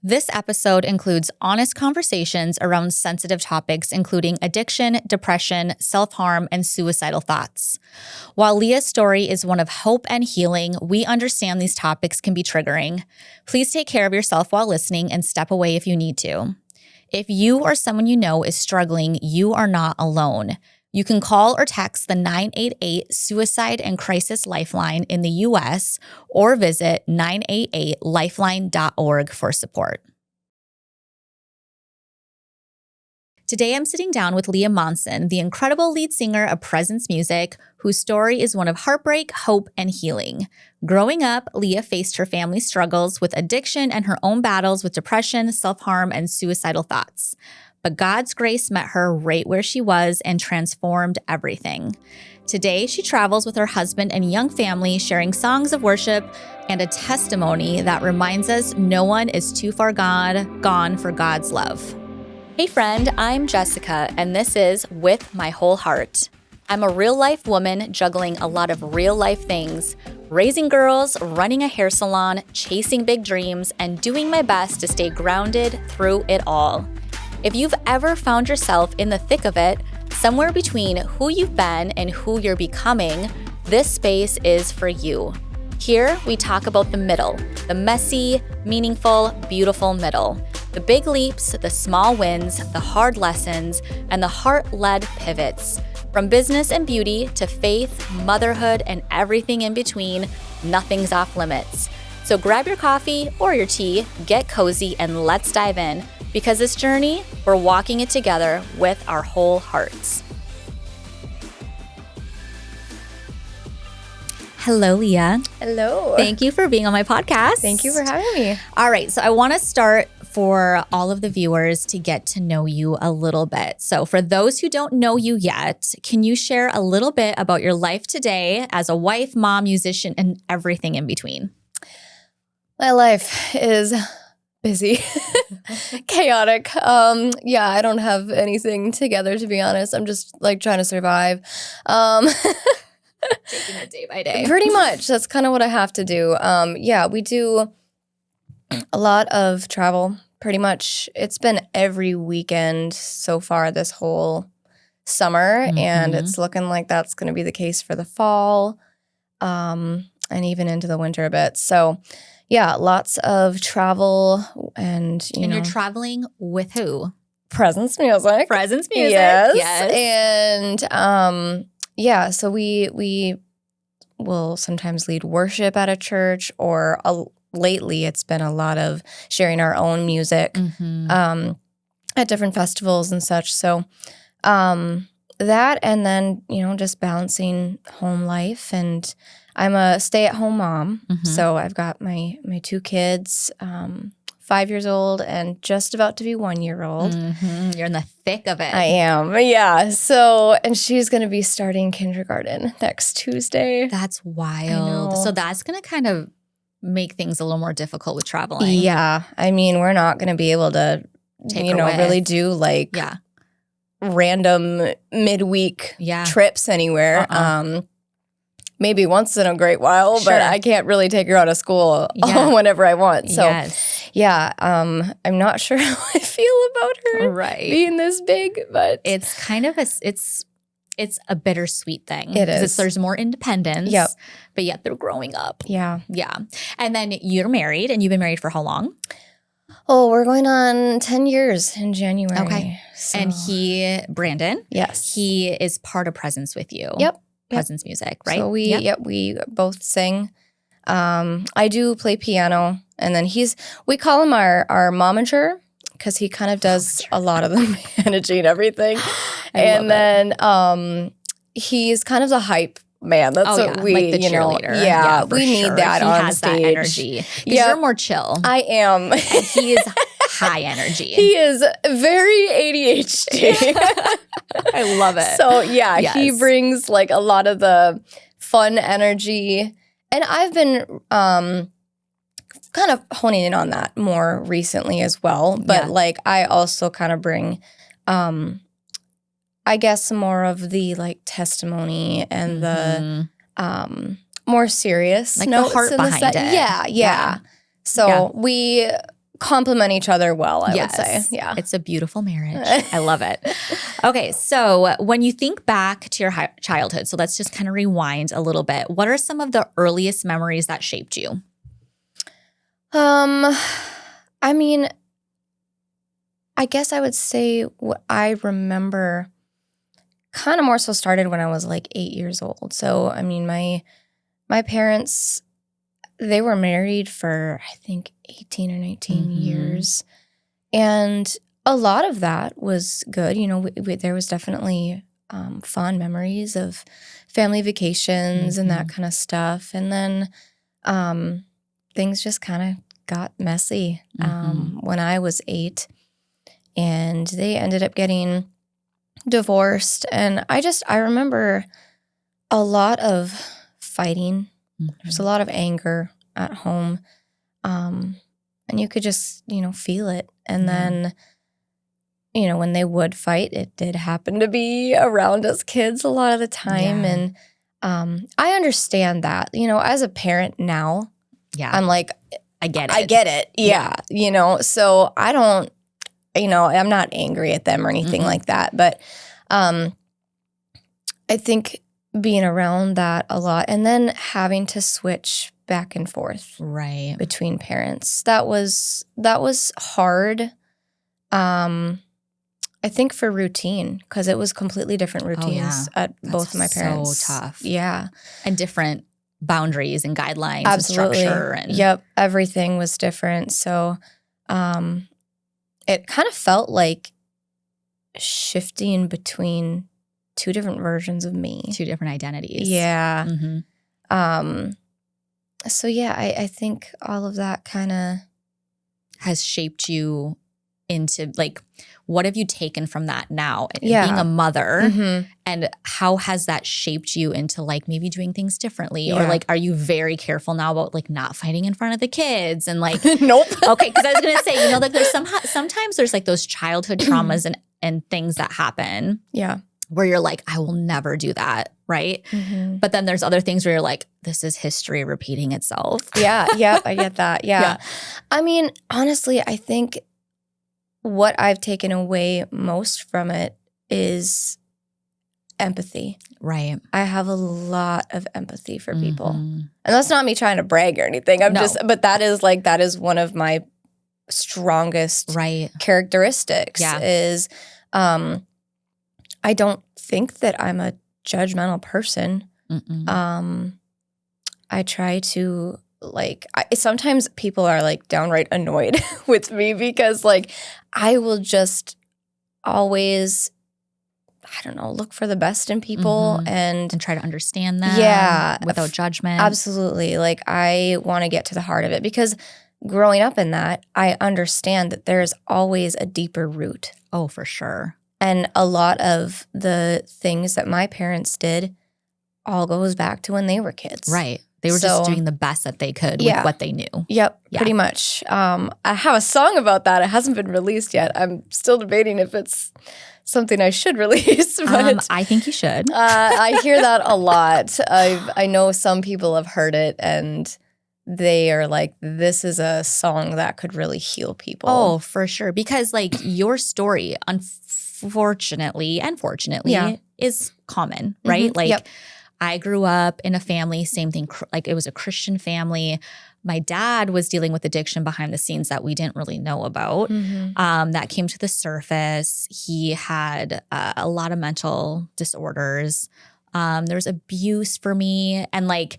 This episode includes honest conversations around sensitive topics, including addiction, depression, self-harm, and suicidal thoughts. While Leah's story is one of hope and healing, we understand these topics can be triggering. Please take care of yourself while listening and step away if you need to. If you or someone you know is struggling, you are not alone. You can call or text the 988 Suicide and Crisis Lifeline in the U.S. or visit 988lifeline.org for support. Today, I'm sitting down with Leah Monson, the incredible lead singer of Presence Music, whose story is one of heartbreak, hope, and healing. Growing up, Leah faced her family's struggles with addiction and her own battles with depression, self-harm, and suicidal thoughts. But God's grace met her right where she was and transformed everything. Today, she travels with her husband and young family, sharing songs of worship and a testimony that reminds us no one is too far gone for God's love. Hey friend, I'm Jessica, and this is With My Whole Heart. I'm a real-life woman juggling a lot of real-life things, raising girls, running a hair salon, chasing big dreams, and doing my best to stay grounded through it all. If you've ever found yourself in the thick of it, somewhere between who you've been and who you're becoming, this space is for you. Here, we talk about the middle, the messy, meaningful, beautiful middle. The big leaps, the small wins, the hard lessons, and the heart-led pivots. From business and beauty to faith, motherhood, and everything in between, nothing's off limits. So grab your coffee or your tea, get cozy, and let's dive in. Because this journey, we're walking it together with our whole hearts. Hello, Leah. Hello. Thank you for being on my podcast. Thank you for having me. All right, so I want to start for all of the viewers to get to know you a little bit. So for those who don't know you yet, can you share a little bit about your life today as a wife, mom, musician, and everything in between? My life is busy, chaotic. I don't have anything together, to be honest. I'm just like trying to survive. Taking it day by day. Pretty much. That's kind of what I have to do. We do a lot of travel. Pretty much. It's been every weekend so far this whole summer, and it's looking like that's going to be the case for the fall, and even into the winter a bit. So yeah, lots of travel and, you're traveling with who? Presence Music. Presence Music. Yes. And so we will sometimes lead worship at a church, or lately it's been a lot of sharing our own music at different festivals and such. So that, and then, just balancing home life. And I'm a stay-at-home mom, so I've got my two kids, 5 years old and just about to be 1 year old. You're in the thick of it. I am, yeah. So, and she's going to be starting kindergarten next Tuesday. That's wild. So that's going to kind of make things a little more difficult with traveling. Yeah. I mean, we're not going to be able to, really do like random midweek trips anywhere. Maybe once in a great while, but I can't really take her out of school whenever I want. So, I'm not sure how I feel about her being this big, but it's kind of it's a bittersweet thing. It is. There's more independence, but yet they're growing up. Yeah. And then you're married, and you've been married for how long? Oh, we're going on 10 years in January. Okay. So. And Brandon, he is part of Presence with you. Yep. Presence Music, right? So we both sing. I do play piano, and then we call him our momager, because he kind of does a lot of the managing and everything. And then he's kind of the hype man. That's what we, like the cheerleader. Yeah, we need that he on has stage. That energy. You're more chill. I am. And he is high energy. He is very ADHD. I love it. So he brings like a lot of the fun energy. And I've been kind of honing in on that more recently as well. But like I also kind of bring I guess more of the like testimony and the more serious like notes the heart in behind the set. it. Yeah. So we complement each other well, I Yes. would say. Yeah. It's a beautiful marriage. I love it. Okay. So when you think back to your childhood, so let's just kind of rewind a little bit. What are some of the earliest memories that shaped you? I mean, I guess I would say what I remember kind of more so started when I was like 8 years old. So, I mean, my parents, they were married for, I think, 18 or 19 years. And a lot of that was good. You know, there was definitely fond memories of family vacations and that kind of stuff. And then things just kind of got messy when I was 8. And they ended up getting divorced. And I remember a lot of fighting. There's a lot of anger at home. And you could just, feel it. And then, when they would fight, it did happen to be around us kids a lot of the time. Yeah. And I understand that, as a parent now, I'm like, I get it. I get it. Yeah. So I don't, I'm not angry at them or anything like that. But I think being around that a lot and then having to switch back and forth between parents, that was hard. I think for routine, because it was completely different routines at both of my parents. So tough. Yeah. And different boundaries and guidelines Absolutely. and structure. And Yep. Everything was different. So it kind of felt like shifting between two different versions of me. two different identities. Yeah. So yeah, I think all of that kind of has shaped you into like, what have you taken from that now? Yeah. Being a mother, and how has that shaped you into like maybe doing things differently? Or like, are you very careful now about like not fighting in front of the kids and like, nope. Okay, because I was gonna say, like there's sometimes there's like those childhood traumas and things that happen. Yeah. Where you're like, I will never do that, right? But then there's other things where you're like, this is history repeating itself. Yeah, I get that. Yeah. I mean, honestly, I think what I've taken away most from it is empathy. Right. I have a lot of empathy for people. And that's not me trying to brag or anything. But that is one of my strongest characteristics is I don't think that I'm a judgmental person. I try to sometimes people are like downright annoyed with me because like I will just always, I don't know, look for the best in people and try to understand them without judgment. Absolutely. Like I want to get to the heart of it because growing up in that, I understand that there's always a deeper root. Oh, for sure. And a lot of the things that my parents did all goes back to when they were kids. Right. They were just doing the best that they could with what they knew. Yep, pretty much. I have a song about that. It hasn't been released yet. I'm still debating if it's something I should release. But I think you should. I hear that a lot. I know some people have heard it and they are like, this is a song that could really heal people. Oh, for sure. Because like your story, unfortunately and fortunately, is common, right? Like I grew up in a family, same thing, like it was a Christian family. My dad was dealing with addiction behind the scenes that we didn't really know about. That came to the surface. He had a lot of mental disorders. There was abuse for me. And like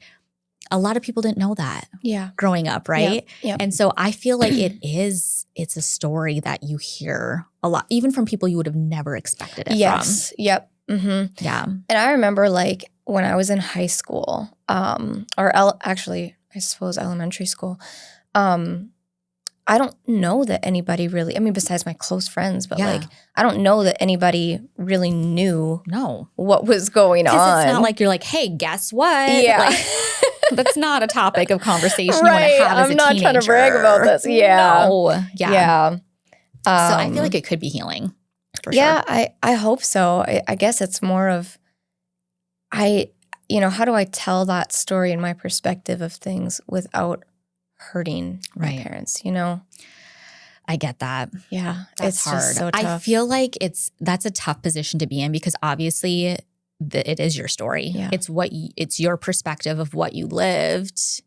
a lot of people didn't know that growing up, right? Yep. And so I feel like it's a story that you hear a lot, even from people you would have never expected it from. Yep. Yeah. And I remember like when I was in high school, actually, I suppose elementary school, I don't know that anybody really, I mean, besides my close friends, but like, I don't know that anybody really knew what was going on. Because it's not like you're like, hey, guess what? Yeah. Like, that's not a topic of conversation you want Right. to have as a teenager. I'm not trying to brag about this. Yeah. No. Yeah. So I feel like it could be healing. For yeah, sure. I hope so. I guess it's more of, how do I tell that story in my perspective of things without hurting my parents, I get that. Yeah. That's it's hard. just so tough. I feel like that's a tough position to be in because obviously it is your story. Yeah. It's your perspective of what you lived,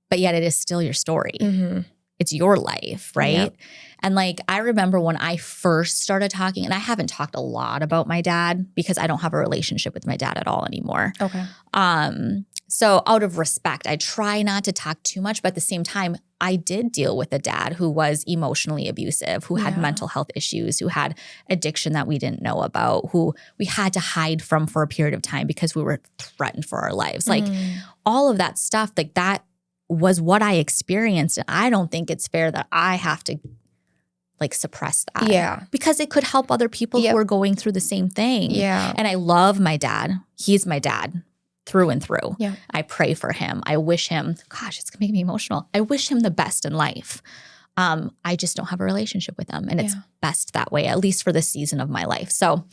but yet it is still your story. Mm-hmm. It's your life, right? Yep. And like, I remember when I first started talking, and I haven't talked a lot about my dad because I don't have a relationship with my dad at all anymore. Okay. So out of respect, I try not to talk too much, but at the same time, I did deal with a dad who was emotionally abusive, who had mental health issues, who had addiction that we didn't know about, who we had to hide from for a period of time because we were threatened for our lives. Like all of that stuff, like that was what I experienced. And I don't think it's fair that I have to like suppress that. Yeah. Because it could help other people who are going through the same thing. Yeah. And I love my dad. He's my dad through and through. Yeah. I pray for him. I wish him, gosh, it's making me emotional. I wish him the best in life. I just don't have a relationship with him. And it's best that way, at least for this season of my life. So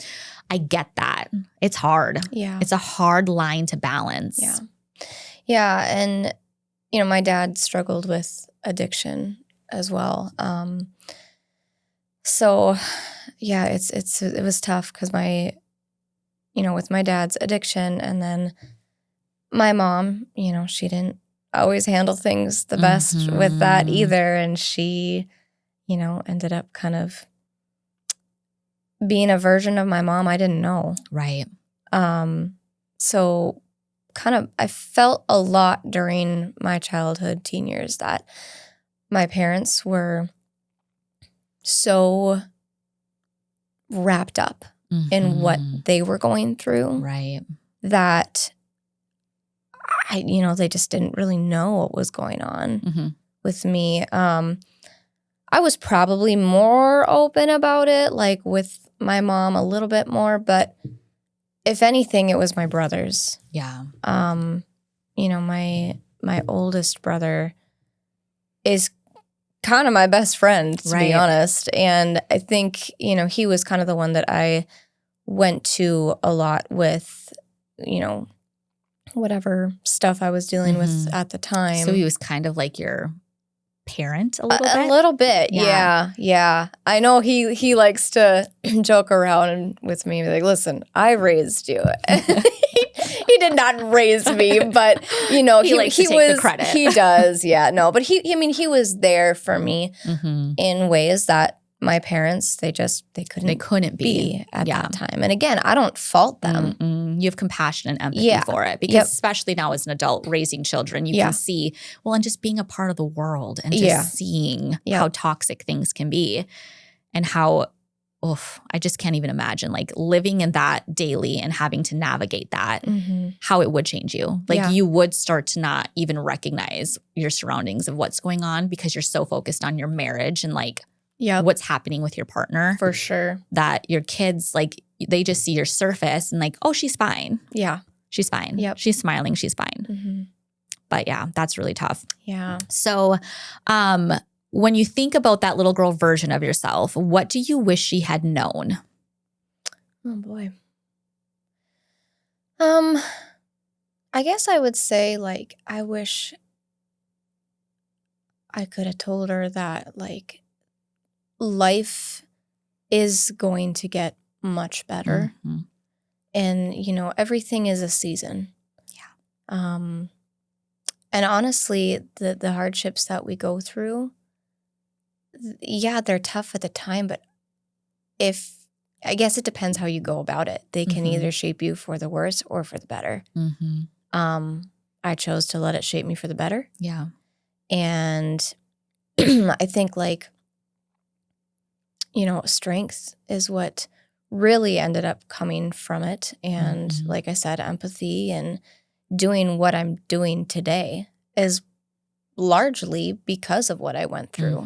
I get that. It's hard. Yeah. It's a hard line to balance. Yeah. Yeah. And, you know, my dad struggled with addiction as well. So yeah, it was tough because with my dad's addiction, and then my mom, she didn't always handle things the best with that either. And she, ended up kind of being a version of my mom I didn't know. Right. So kind of, I felt a lot during my childhood, teen years, that my parents were so wrapped up in what they were going through. Right. That they just didn't really know what was going on with me. I was probably more open about it, like with my mom a little bit more, but if anything, it was my brothers. Yeah. My oldest brother is kind of my best friend, to be honest. And I think, he was kind of the one that I went to a lot with, whatever stuff I was dealing with at the time. So he was kind of like your parent a little bit? A little bit, yeah. I know he likes to joke around with me, like, listen, I raised you. He did not raise me, but he likes to take the credit. He does, yeah. No, but he was there for me in ways that my parents they couldn't be at that time. And again, I don't fault them. You have compassion and empathy for it because especially now as an adult raising children, you can see, and just being a part of the world and just seeing how toxic things can be and how, I just can't even imagine like living in that daily and having to navigate that, how it would change you. Like you would start to not even recognize your surroundings of what's going on because you're so focused on your marriage and like what's happening with your partner. For sure. That your kids, like, they just see your surface and like, oh, she's fine. Yeah. She's fine. Yep. She's smiling. She's fine. But yeah, that's really tough. Yeah. So when you think about that little girl version of yourself, what do you wish she had known? Oh, boy. I guess I would say, like, I wish I could have told her that, like, life is going to get much better. And, everything is a season. Yeah. And honestly, the hardships that we go through, they're tough at the time, but I guess it depends how you go about it. They can either shape you for the worse or for the better. I chose to let it shape me for the better. Yeah. And I think, like, strength is what really ended up coming from it. And like I said, empathy and doing what I'm doing today is largely because of what I went through.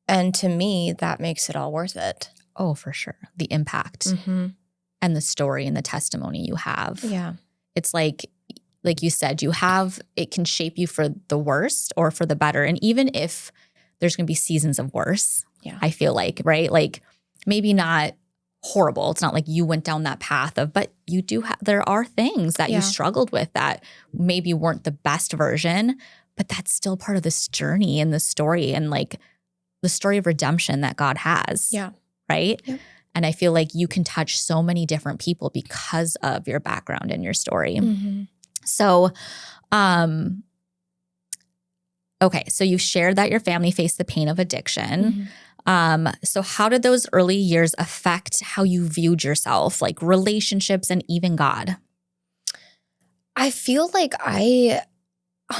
And to me, that makes it all worth it. Oh, for sure. The impact and the story and the testimony you have. Yeah. It's like you said, it can shape you for the worst or for the better. And even if there's going to be seasons of worse, I feel like, right? Like maybe not horrible. It's not like you went down that path but you do there are things that you struggled with that maybe weren't the best version, but that's still part of this journey and the story. And like, the story of redemption that God has. Yeah. Right? Yep. And I feel like you can touch so many different people because of your background and your story. Mm-hmm. So, okay, so you've shared that your family faced the pain of addiction. Mm-hmm. So how did those early years affect how you viewed yourself, like relationships and even God? I feel like I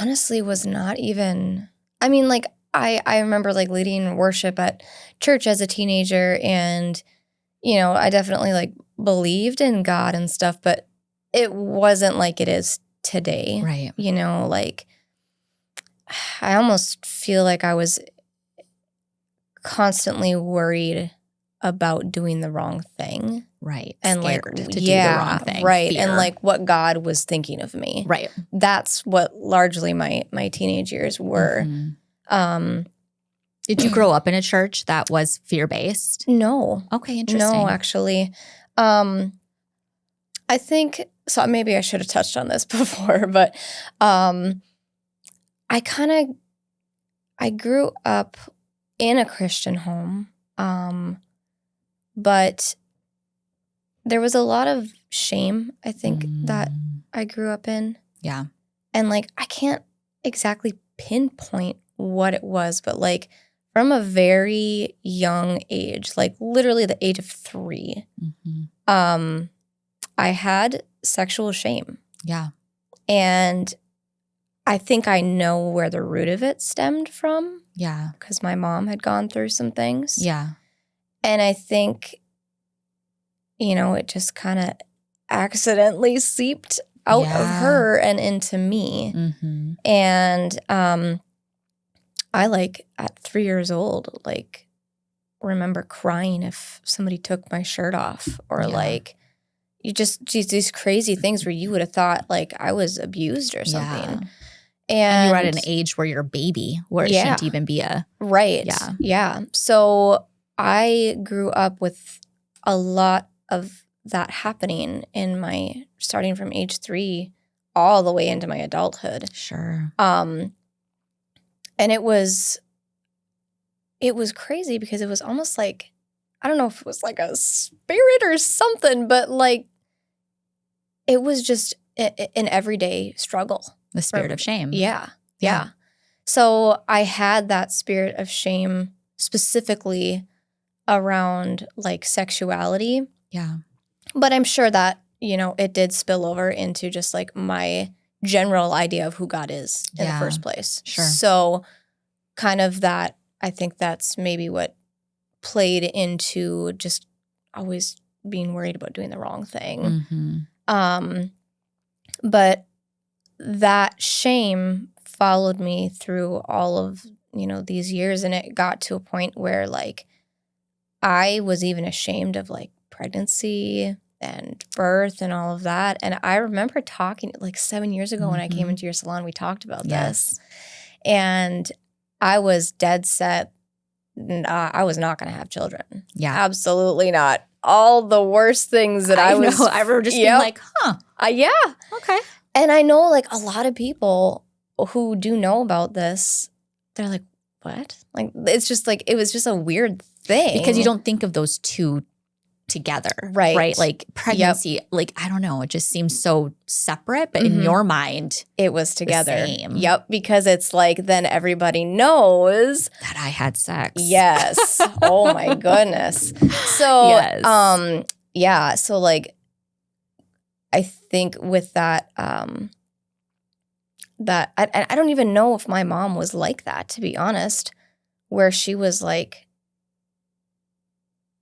honestly was not even, I mean, like I remember like leading worship at church as a teenager, and, you know, I definitely like believed in God and stuff, but it wasn't like it is today. Right. You know, like I almost feel like I was constantly worried about doing the wrong thing. Right. And Scared like, to do the wrong thing. Right. Fear. And like what God was thinking of me. Right. That's what largely my teenage years were. Mm-hmm. Did you grow up in a church that was fear-based? No. Okay, interesting. No, actually. I think, so maybe I should have touched on this before, but I grew up in a Christian home, but there was a lot of shame, I think, that I grew up in. Yeah. And like, I can't exactly pinpoint what it was, but like from a very young age, like literally the age of 3, I had sexual shame. Yeah. And I think I know where the root of it stemmed from. Yeah. Because my mom had gone through some things. Yeah. And I think, you know, it just kind of accidentally seeped out of her and into me. Mm-hmm. And I like at 3 years old, like remember crying if somebody took my shirt off, or like you just these crazy things where you would have thought like I was abused or something. And you were at an age where you're a baby, where it shouldn't even be a right. Yeah. So I grew up with a lot of that happening in my starting from age 3 all the way into my adulthood. Sure. And it was crazy because it was almost like, I don't know if it was like a spirit or something, but like it was just an everyday struggle. The spirit of shame. Yeah. So I had that spirit of shame specifically around like sexuality. Yeah. But I'm sure that, you know, it did spill over into just like my general idea of who God is in the first place. Sure. So kind of that, I think that's maybe what played into just always being worried about doing the wrong thing. Mm-hmm. But that shame followed me through all of, you know, these years, and it got to a point where like I was even ashamed of like pregnancy and birth and all of that. And I remember talking like 7 years ago when I came into your salon, we talked about this, and I was dead set. I was not going to have children. Yeah. Absolutely not. All the worst things that I was. Know. I remember just being like, yeah. Okay. And I know like a lot of people who do know about this, they're like, what? Like, it's just like, it was just a weird thing. Because you don't think of those two together. Right? Like pregnancy, like, I don't know, it just seems so separate, but in your mind, it was together. The same. Yep. Because it's like, then everybody knows that I had sex. Yes. Oh my goodness. So, yeah. So like, I think with that, that I don't even know if my mom was like that, to be honest, where she was like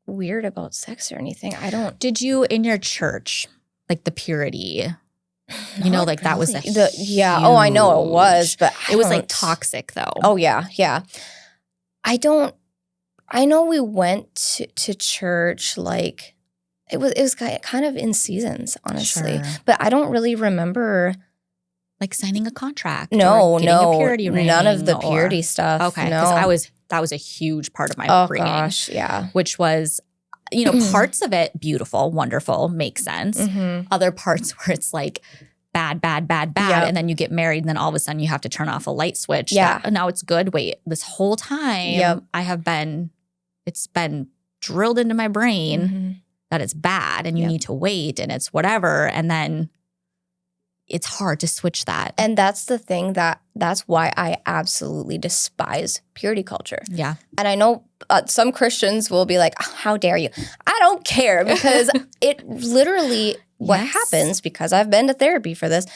weird about sex or anything. I don't. Did you in your church, like the purity, you know, like that was a huge, Oh, I know it was, but it was like toxic though. Oh yeah. I know we went to church like it was kind of in seasons, honestly, but I don't really remember. Like signing a contract. No, a purity ring, none of the purity stuff. Okay, no, that was a huge part of my upbringing. Oh gosh, yeah. Which was, you know, parts of it beautiful, wonderful, makes sense. Other parts where it's like bad. Yep. And then you get married and then all of a sudden you have to turn off a light switch. Yeah. That, now it's good. Wait, this whole time Yep. it's been drilled into my brain Mm-hmm. that it's bad and you Yep. need to wait and it's whatever. And then it's hard to switch that. And that's the thing that's why I absolutely despise purity culture. Yeah. And I know some Christians will be like, how dare you? I don't care, because it literally, what Yes. happens, because I've been to therapy for this,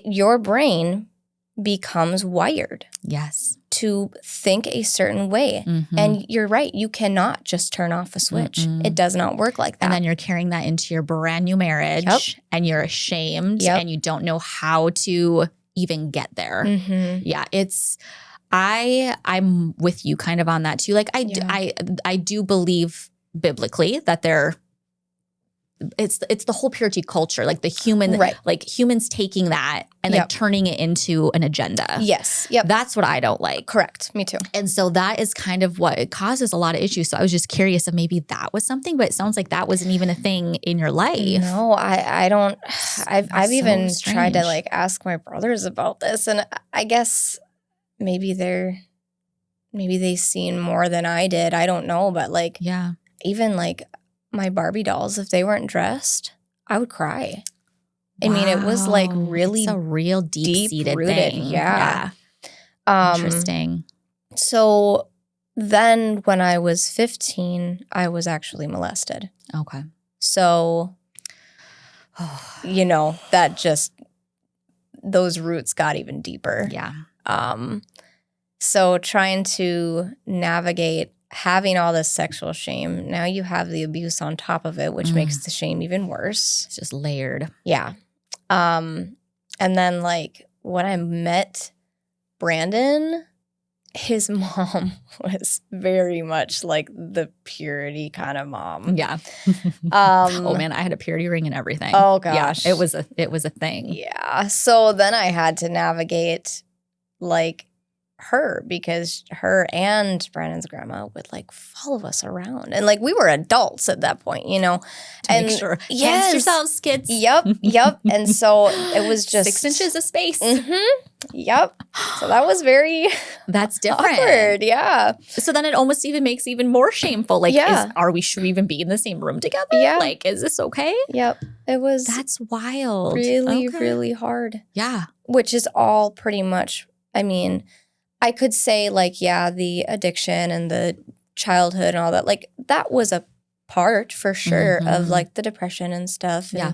your brain becomes wired Yes. to think a certain way. Mhm. And you're right, you cannot just turn off a switch. Mm-mm. It does not work like that. And then you're carrying that into your brand new marriage. Yep. And you're ashamed Yep. and you don't know how to even get there. Mm-hmm. Yeah, I'm with you kind of on that too. Like I do believe biblically that it's the whole purity culture, like the human, Right. like humans taking that and then Yep. turning it into an agenda. Yes. Yep. That's what I don't like. Correct. Me too. And so that is kind of what it causes a lot of issues. So I was just curious if maybe that was something, but it sounds like that wasn't even a thing in your life. No, I don't. I've so even tried to strange. like ask my brothers about this, and I guess maybe they've seen more than I did. I don't know, but like Yeah. even like my Barbie dolls, if they weren't dressed, I would cry. I mean, it was like Wow. really It's a real deep-seated deep-rooted, thing. yeah. Interesting. So then when I was 15, I was actually molested. Okay. So, you know, that just, those roots got even deeper. Yeah. So trying to navigate having all this sexual shame, now you have the abuse on top of it, which makes the shame even worse. It's just layered. Yeah. And then like when I met Brandon, his mom was very much like the purity kind of mom. Yeah. Oh man, I had a purity ring and everything. Oh gosh. Yeah, it was a thing. Yeah. So then I had to navigate like her, because her and Brandon's grandma would like follow us around, and like we were adults at that point, you know. To And make sure. yes. Hands yourselves, kids. Yep. And so it was just 6 inches of space. Yep. So that was very That's different. awkward. Yeah. So then it almost even makes even more shameful. Like, Yeah. should we even be in the same room together? Yeah. Like, is this okay? Yep. It was That's wild. really, Okay. really hard. Yeah. Which is all pretty much, I mean, I could say like, yeah, the addiction and the childhood and all that, like that was a part for sure of like the depression and stuff. Yeah.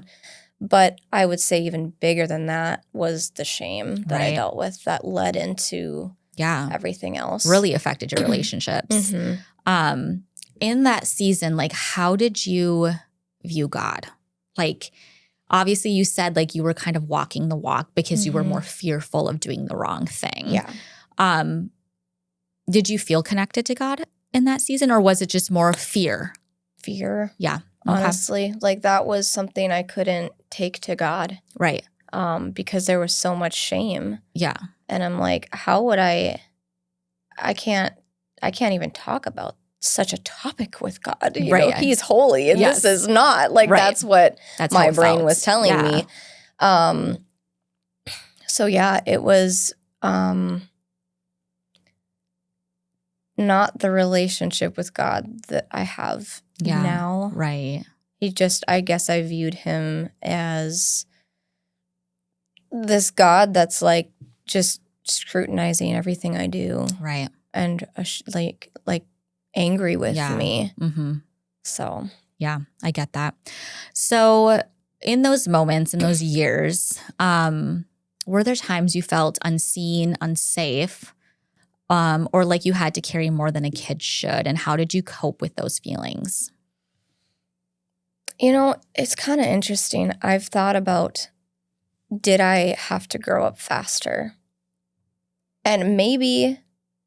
But I would say even bigger than that was the shame that I Right. dealt with that led into Yeah. everything else. Really affected your relationships. Mhm. In that season, like, how did you view God? Like, obviously you said like you were kind of walking the walk because you were more fearful of doing the wrong thing. Yeah. Did you feel connected to God in that season, or was it just more fear? Fear. Yeah. Okay. Honestly, like that was something I couldn't take to God, Right. because there was so much shame. Yeah. And I'm like, how would I can't even talk about such a topic with God. You know, he's holy and Yes. this is not. Like that's what That's my how it brain felt. was telling Yeah. me. So yeah, it was not the relationship with God that I have now. Right. I guess I viewed him as this God that's like just scrutinizing everything I do. Right. And like angry with me. Mm-hmm. So yeah, I get that. So in those moments, in those years, were there times you felt unseen, unsafe, or like you had to carry more than a kid should? And how did you cope with those feelings? You know, it's kind of interesting. I've thought about, did I have to grow up faster? And maybe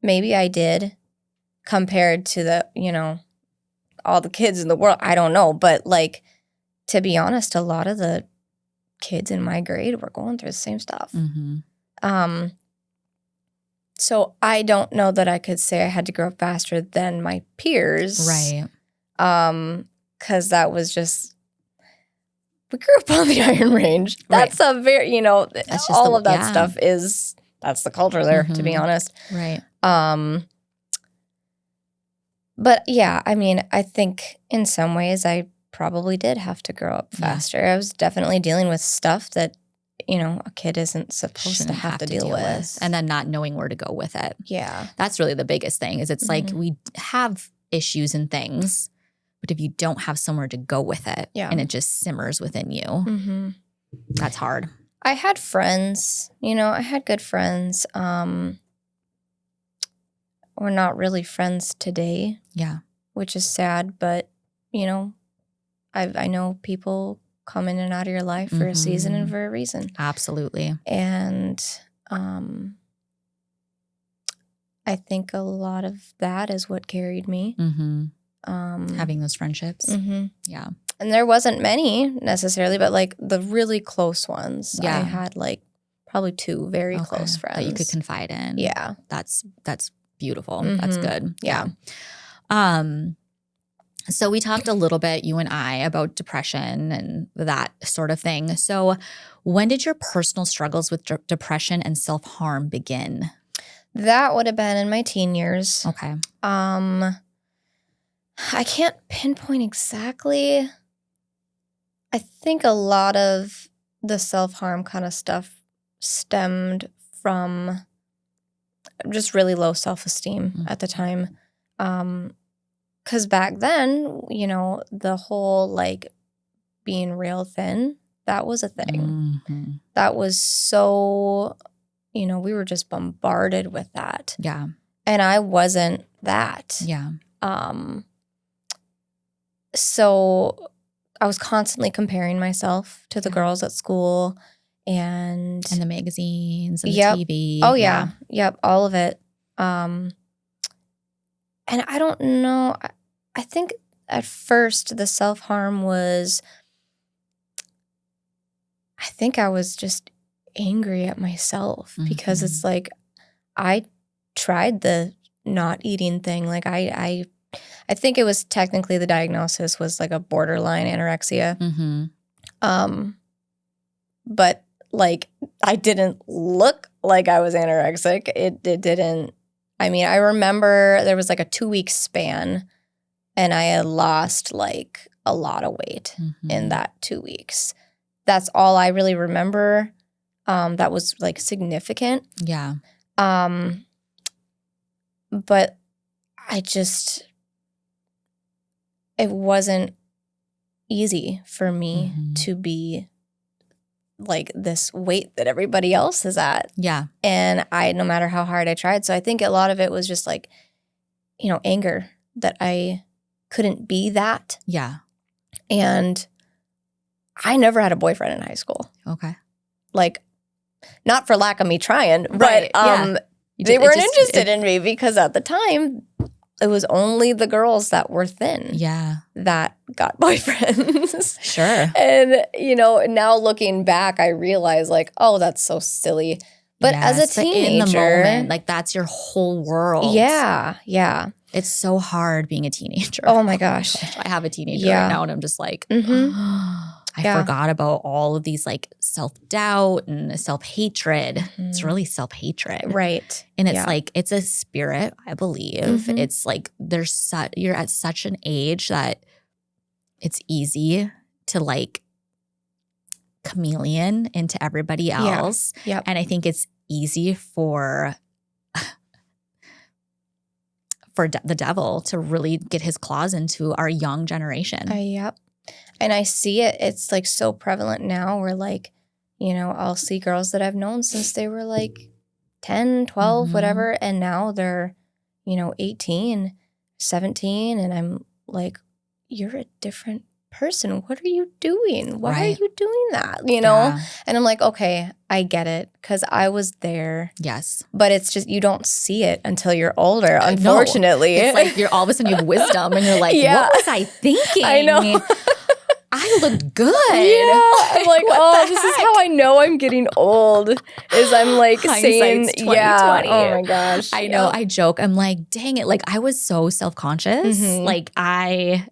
I did, compared to the, you know, all the kids in the world. I don't know. But like, to be honest, a lot of the kids in my grade were going through the same stuff. Mm-hmm. So I don't know that I could say I had to grow up faster than my peers. Right. Because that was just we grew up on the Iron Range. That's a very, That's just all of that stuff that's the culture there, to be honest. Right. But yeah, I mean, I think in some ways I probably did have to grow up faster. I was definitely dealing with stuff that, a kid isn't supposed to have to deal with. And then not knowing where to go with it. Yeah. That's really the biggest thing is it's like we have issues and things, but if you don't have somewhere to go with it and it just simmers within you, that's hard. I had friends, I had good friends. We're not really friends today. Yeah. Which is sad, but, I know people come in and out of your life for a season and for a reason. Absolutely. And I think a lot of that is what carried me. Having those friendships. Yeah. And there wasn't many necessarily, but like the really close ones. Yeah. I had like probably 2 very close friends. That you could confide in. Yeah. That's beautiful. That's good. Yeah. So we talked a little bit, you and I, about depression and that sort of thing. So when did your personal struggles with depression and self-harm begin? That would have been in my teen years. Okay. I can't pinpoint exactly. I think a lot of the self-harm kind of stuff stemmed from just really low self-esteem at the time. Because back then, the whole like being real thin, that was a thing. That was so, we were just bombarded with that. Yeah. And I wasn't that. Yeah. So I was constantly comparing myself to the girls at school and the magazines and the TV. Oh, yeah. Yep. All of it. And I don't know. I think at first the self-harm was, I think I was just angry at myself because it's like I tried the not eating thing. Like I think it was technically the diagnosis was like a borderline anorexia. But like I didn't look like I was anorexic. It didn't. I mean, I remember there was like a 2-week span and I had lost like a lot of weight in that 2 weeks. That's all I really remember. That was like significant. Yeah. But it wasn't easy for me to be like this weight that everybody else is at. Yeah. And no matter how hard I tried. So I think a lot of it was just like, anger that I couldn't be that. Yeah. And I never had a boyfriend in high school. Okay. Like, not for lack of me trying, right. But they weren't interested in me because at the time, it was only the girls that were thin that got boyfriends. Sure. And, now looking back, I realize like, oh, that's so silly. But as a teenager. In the moment, like that's your whole world. Yeah. Yeah. It's so hard being a teenager. Oh my gosh. I have a teenager right now and I'm just like, I forgot about all of these like self-doubt and self-hatred. It's really self-hatred. Right. And it's like, it's a spirit, I believe. It's like you're at such an age that it's easy to like chameleon into everybody else. Yeah. Yep. And I think it's easy for the devil to really get his claws into our young generation. Yep. And I see it. It's like so prevalent now where like, I'll see girls that I've known since they were like 10, 12, whatever. And now they're, 18, 17. And I'm like, you're a different person. What are you doing? Why are you doing that? And I'm like, okay, I get it because I was there. Yes. But it's just, you don't see it until you're older, unfortunately. No. It's like you're all of a sudden you have wisdom and you're like, what was I thinking? I know. I looked good. Yeah. I'm like, this is how I know I'm getting old is I'm like saying, 2020. Oh my gosh. I know. I joke. I'm like, dang it. Like I was so self-conscious. Like I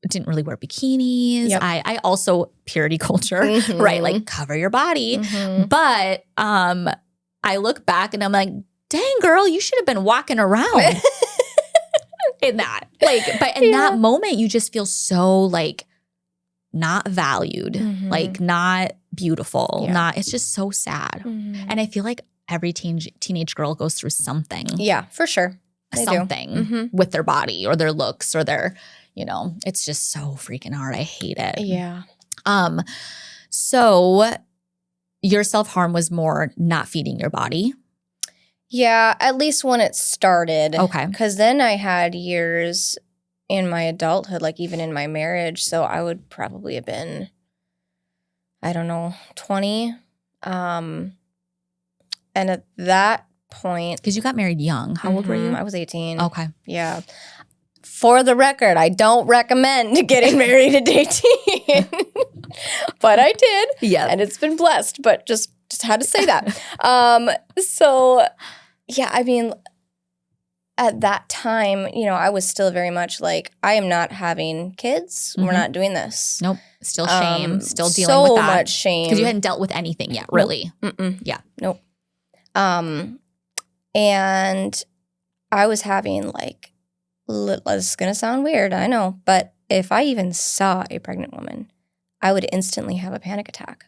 didn't really wear bikinis. Yep. I also purity culture, Mhm. right? Like cover your body. Mhm. But I look back and I'm like, dang girl, you should have been walking around in that. Like, but in that moment, you just feel so like not valued, like not beautiful, it's just so sad. And I feel like every teenage girl goes through something. Yeah, for sure. They something with their body or their looks or their, it's just so freaking hard. I hate it. Yeah. So your self-harm was more not feeding your body. Yeah, at least when it started. Okay. Because then I had years in my adulthood, like even in my marriage. So I would probably have been, I don't know, 20. And at that point. Because you got married young. How old were you? I was 18. Okay. Yeah. For the record, I don't recommend getting married at 18. But I did. Yeah. And it's been blessed, but just had to say that. So, yeah, I mean, at that time, I was still very much like, I am not having kids. We're not doing this. Nope. Still shame. Still dealing so with that. So much shame. Because you hadn't dealt with anything yet, really. Nope. Yeah. Nope. And I was having like, this is going to sound weird, I know, but if I even saw a pregnant woman, I would instantly have a panic attack.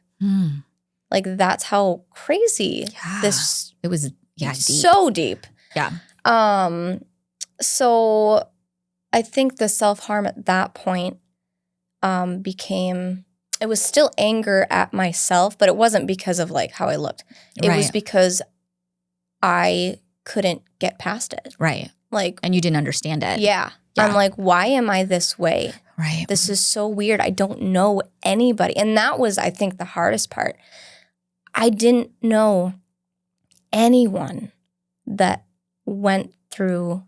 Like that's how crazy this. It was deep. So deep. Yeah. So I think the self-harm at that point became, it was still anger at myself, but it wasn't because of like how I looked. It was because I couldn't get past it. Right. Like, and you didn't understand it. Yeah. I'm like, why am I this way? Right. This is so weird. I don't know anybody. And that was, I think, the hardest part. I didn't know anyone that went through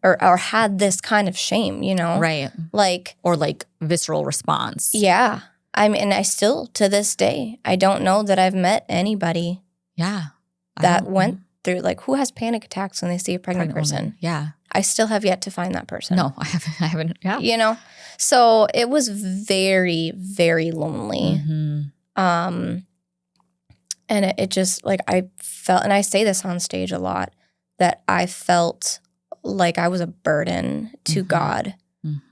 or had this kind of shame, Right. Like. Or like visceral response. Yeah. I mean, I still, to this day, I don't know that I've met anybody that went through, like, who has panic attacks when they see a pregnant person. Woman. Yeah. I still have yet to find that person. No, I haven't. Yeah. So it was very, very lonely. And it just, like, I felt, and I say this on stage a lot, that I felt like I was a burden to God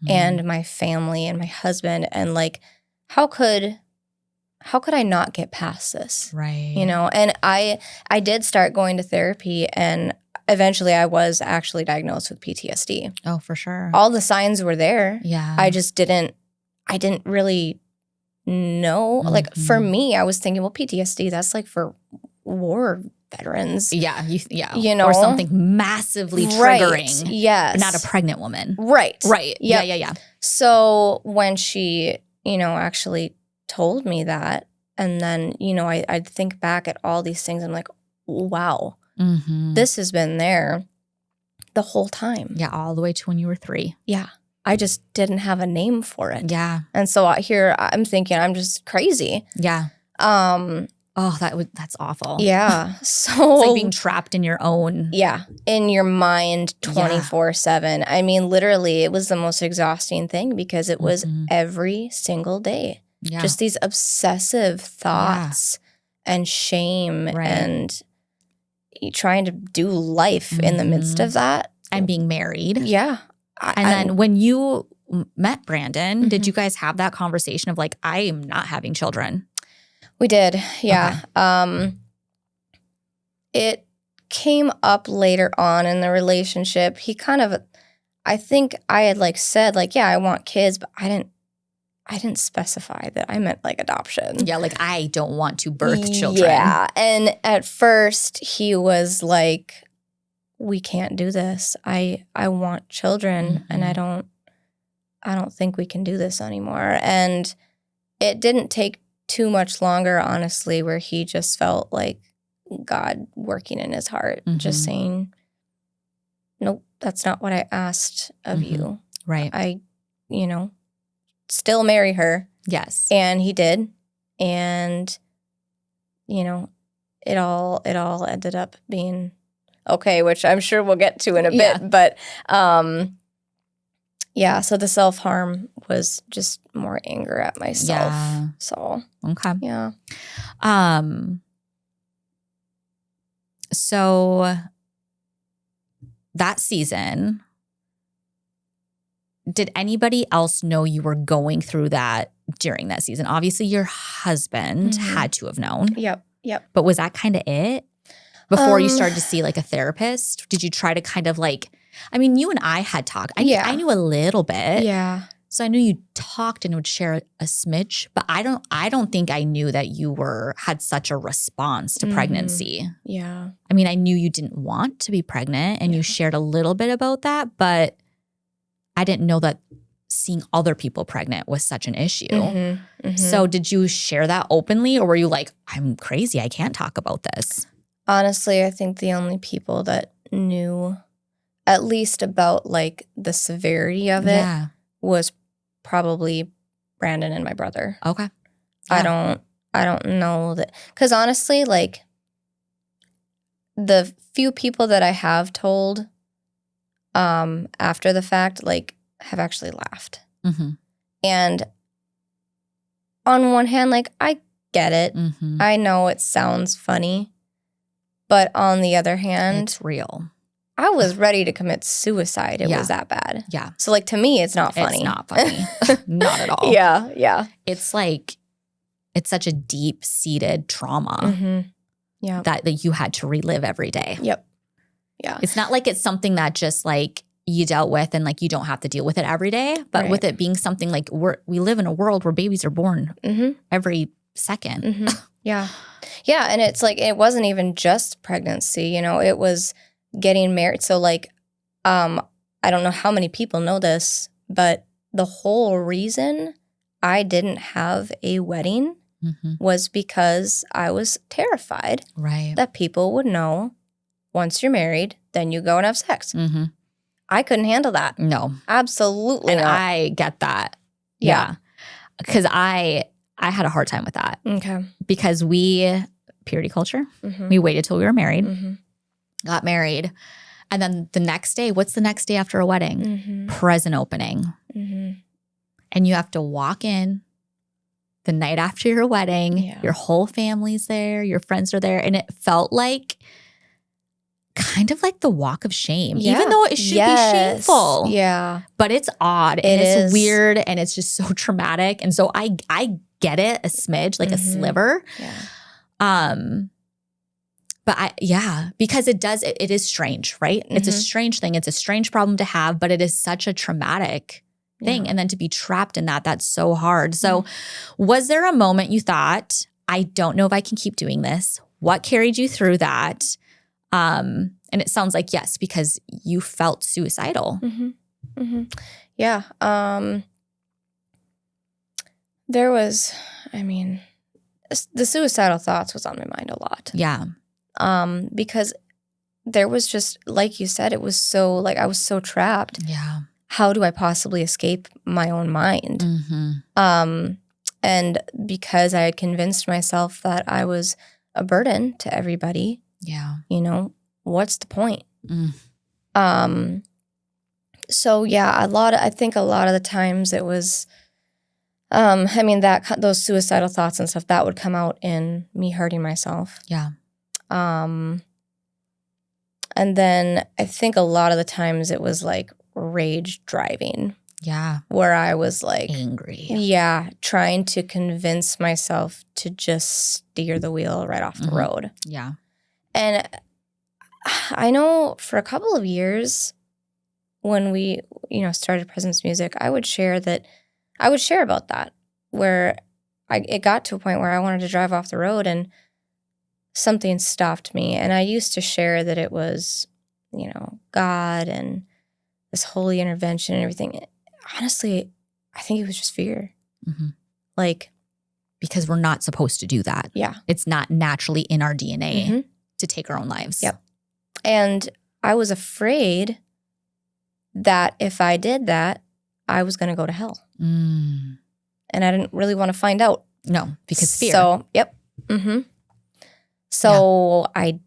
and my family and my husband. And like, how could I not get past this? Right. And I did start going to therapy, and eventually I was actually diagnosed with PTSD. Oh, for sure. All the signs were there. Yeah. I didn't really know. Like for me, I was thinking, well, PTSD, that's like for war veterans. Yeah. Or something massively triggering. Yes. But not a pregnant woman. Right. Right. Yep. Yeah. So when she, actually told me that, and then, I'd think back at all these things. I'm like, wow, this has been there the whole time. Yeah, all the way to when you were 3. Yeah. I just didn't have a name for it. Yeah. And so here I'm thinking I'm just crazy. Yeah. That's awful. Yeah. So it's like being trapped in your own. Yeah. In your mind 24/7. I mean, literally, it was the most exhausting thing because it was every single day. Yeah. Just these obsessive thoughts and shame and trying to do life in the midst of that. And being married. Yeah. And then when you met Brandon, did you guys have that conversation of like, I am not having children? We did. Yeah. Okay. It came up later on in the relationship. He kind of, I think I had like said like, yeah, I want kids, but I didn't specify that I meant like adoption. Yeah, like I don't want to birth children. Yeah. And at first he was like, we can't do this. I want children and I don't think we can do this anymore. And it didn't take too much longer, honestly, where he just felt like God working in his heart, just saying, nope, that's not what I asked of you. Right. I, still marry her. Yes. And he did. And, it all ended up being okay, which I'm sure we'll get to in a bit. But Yeah, so the self-harm was just more anger at myself. Yeah. So, Okay. yeah. So that season, did anybody else know you were going through that during that season? Obviously, your husband had to have known. Yep. But was that kind of it? Before you started to see like a therapist? Did you try to kind of like, I mean, you and I had talked. I knew a little bit. Yeah. So I knew you talked and would share a smidge, but I don't think I knew that you had such a response to pregnancy. Yeah. I mean, I knew you didn't want to be pregnant and you shared a little bit about that, but I didn't know that seeing other people pregnant was such an issue. So did you share that openly, or were you like, I'm crazy, I can't talk about this? Honestly, I think the only people that knew at least about like the severity of it was probably Brandon and my brother. Okay. Yeah. I don't know that, because honestly, like the few people that I have told after the fact, like have actually laughed. And on one hand, like I get it. I know it sounds funny, but on the other hand, it's real. I was ready to commit suicide. It was that bad. Yeah. So like to me, it's not funny. It's not funny. Not at all. Yeah. It's like, it's such a deep-seated trauma that you had to relive every day. Yep. Yeah. It's not like it's something that just like you dealt with and like you don't have to deal with it every day. But with it being something like we live in a world where babies are born every second. Yeah. Yeah. And it's like, it wasn't even just pregnancy, you know, it was getting married. So like, I don't know how many people know this, but the whole reason I didn't have a wedding was because I was terrified that people would know once you're married, then you go and have sex. I couldn't handle that. No. Absolutely not. And I get that. Yeah. Because I had a hard time with that. Okay. Because purity culture, we waited till we were married. Got married. And then the next day, what's the next day after a wedding? Present opening. And you have to walk in the night after your wedding. Your whole family's there. Your friends are there. And it felt like kind of like the walk of shame, even though it should be shameful. Yeah. But it's odd and it's weird and it's just so traumatic. And so I get it a smidge, like a sliver. Yeah. But because it is strange, right? It's a strange thing. It's a strange problem to have, but it is such a traumatic thing. And then to be trapped in that's so hard. So was there a moment you thought, I don't know if I can keep doing this? What carried you through that? And it sounds like yes, because you felt suicidal. Yeah. There was, the suicidal thoughts was on my mind a lot. Yeah. Because there was just, like you said, it was so, like, I was so trapped. Yeah. How do I possibly escape my own mind? And because I had convinced myself that I was a burden to everybody, you know, what's the point? So yeah, I think a lot of the times it was, those suicidal thoughts and stuff that would come out in me hurting myself. Yeah. And then I think a lot of the times it was like rage driving. Yeah. Where I was like angry. Yeah. Trying to convince myself to just steer the wheel right off the road. Yeah. And I know for a couple of years when we, started Presence Music, I would share about that, where it got to a point where I wanted to drive off the road and something stopped me. And I used to share that it was, God and this holy intervention and everything. Honestly, I think it was just fear. Like, because we're not supposed to do that. Yeah. It's not naturally in our DNA to take our own lives. Yep. And I was afraid that if I did that, I was going to go to hell. And I didn't really want to find out. No, because fear. So, yep. So I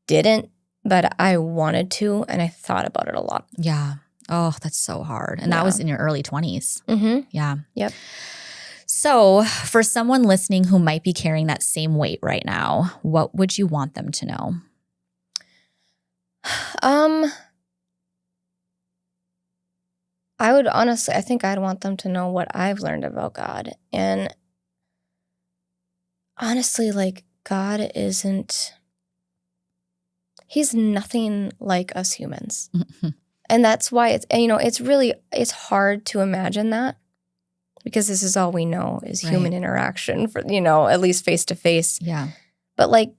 didn't, but I wanted to, and I thought about it a lot. Yeah. Oh, that's so hard. And that was in your early 20s. Mm-hmm. Yeah. Yep. So for someone listening who might be carrying that same weight right now, what would you want them to know? I would honestly, I think I'd want them to know what I've learned about God. And honestly, like, God isn't, he's nothing like us humans. And that's why it's, and, it's hard to imagine that, because this is all we know is human interaction for, at least face to face. Yeah. But like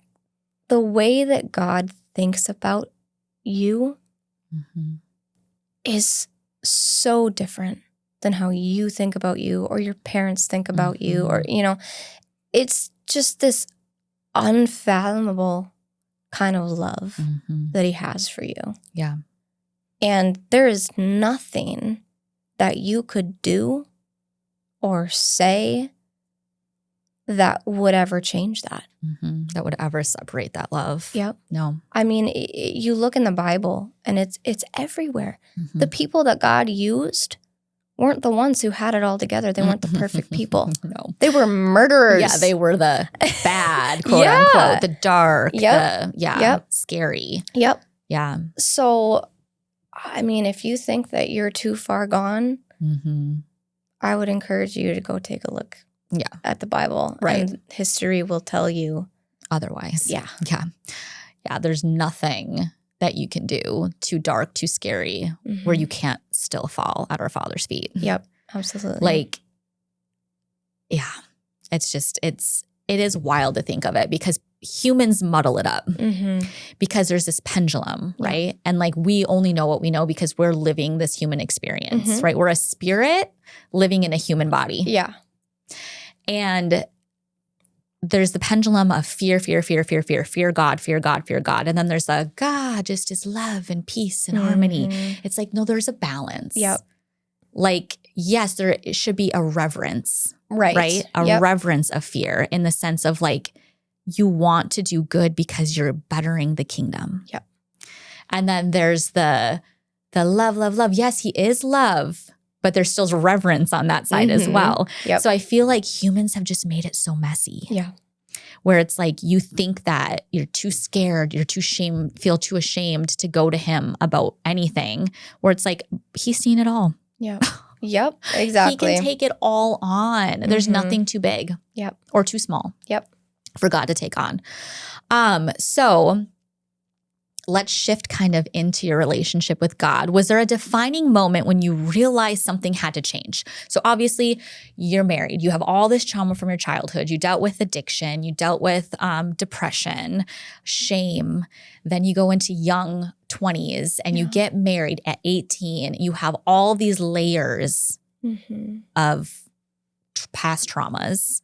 the way that God thinks about you is so different than how you think about you or your parents think about you, or, it's just this unfathomable kind of love that he has for you. Yeah. And there is nothing that you could do or say that would ever change that. That would ever separate that love. Yep. No. I mean, you look in the Bible and it's everywhere. The people that God used weren't the ones who had it all together. They weren't the perfect people. No. They were murderers. Yeah, they were the bad, quote unquote, the dark, scary. Yep. Yeah. So, I mean, if you think that you're too far gone, I would encourage you to go take a look at the Bible. Right. And history will tell you otherwise. Yeah. Yeah. Yeah. There's nothing that you can do too dark, too scary, where you can't still fall at our Father's feet. Yep. Absolutely. Like, yeah. It's just, it is wild to think of it, because humans muddle it up because there's this pendulum, right? And like, we only know what we know because we're living this human experience, right? We're a spirit living in a human body. Yeah. And there's the pendulum of fear, fear, fear, fear, fear, fear God, fear God, fear God. And then there's the God just is love and peace and harmony. It's like, no, there's a balance. Yep. Like, yes, there should be a reverence. Right. A reverence of fear, in the sense of like, you want to do good because you're bettering the kingdom. Yep. And then there's the love, love, love. Yes, he is love, but there's still reverence on that side as well. Yep. So I feel like humans have just made it so messy. Yeah. Where it's like, you think that you're too scared, feel too ashamed to go to him about anything, where it's like, he's seen it all. Yeah. Yep. Exactly. He can take it all on. There's nothing too big. Yep. Or too small. Yep. For God to take on. So let's shift kind of into your relationship with God. Was there a defining moment when you realized something had to change? So obviously you're married. You have all this trauma from your childhood. You dealt with addiction. You dealt with depression, shame. Then you go into young 20s and you get married at 18. You have all these layers of past traumas.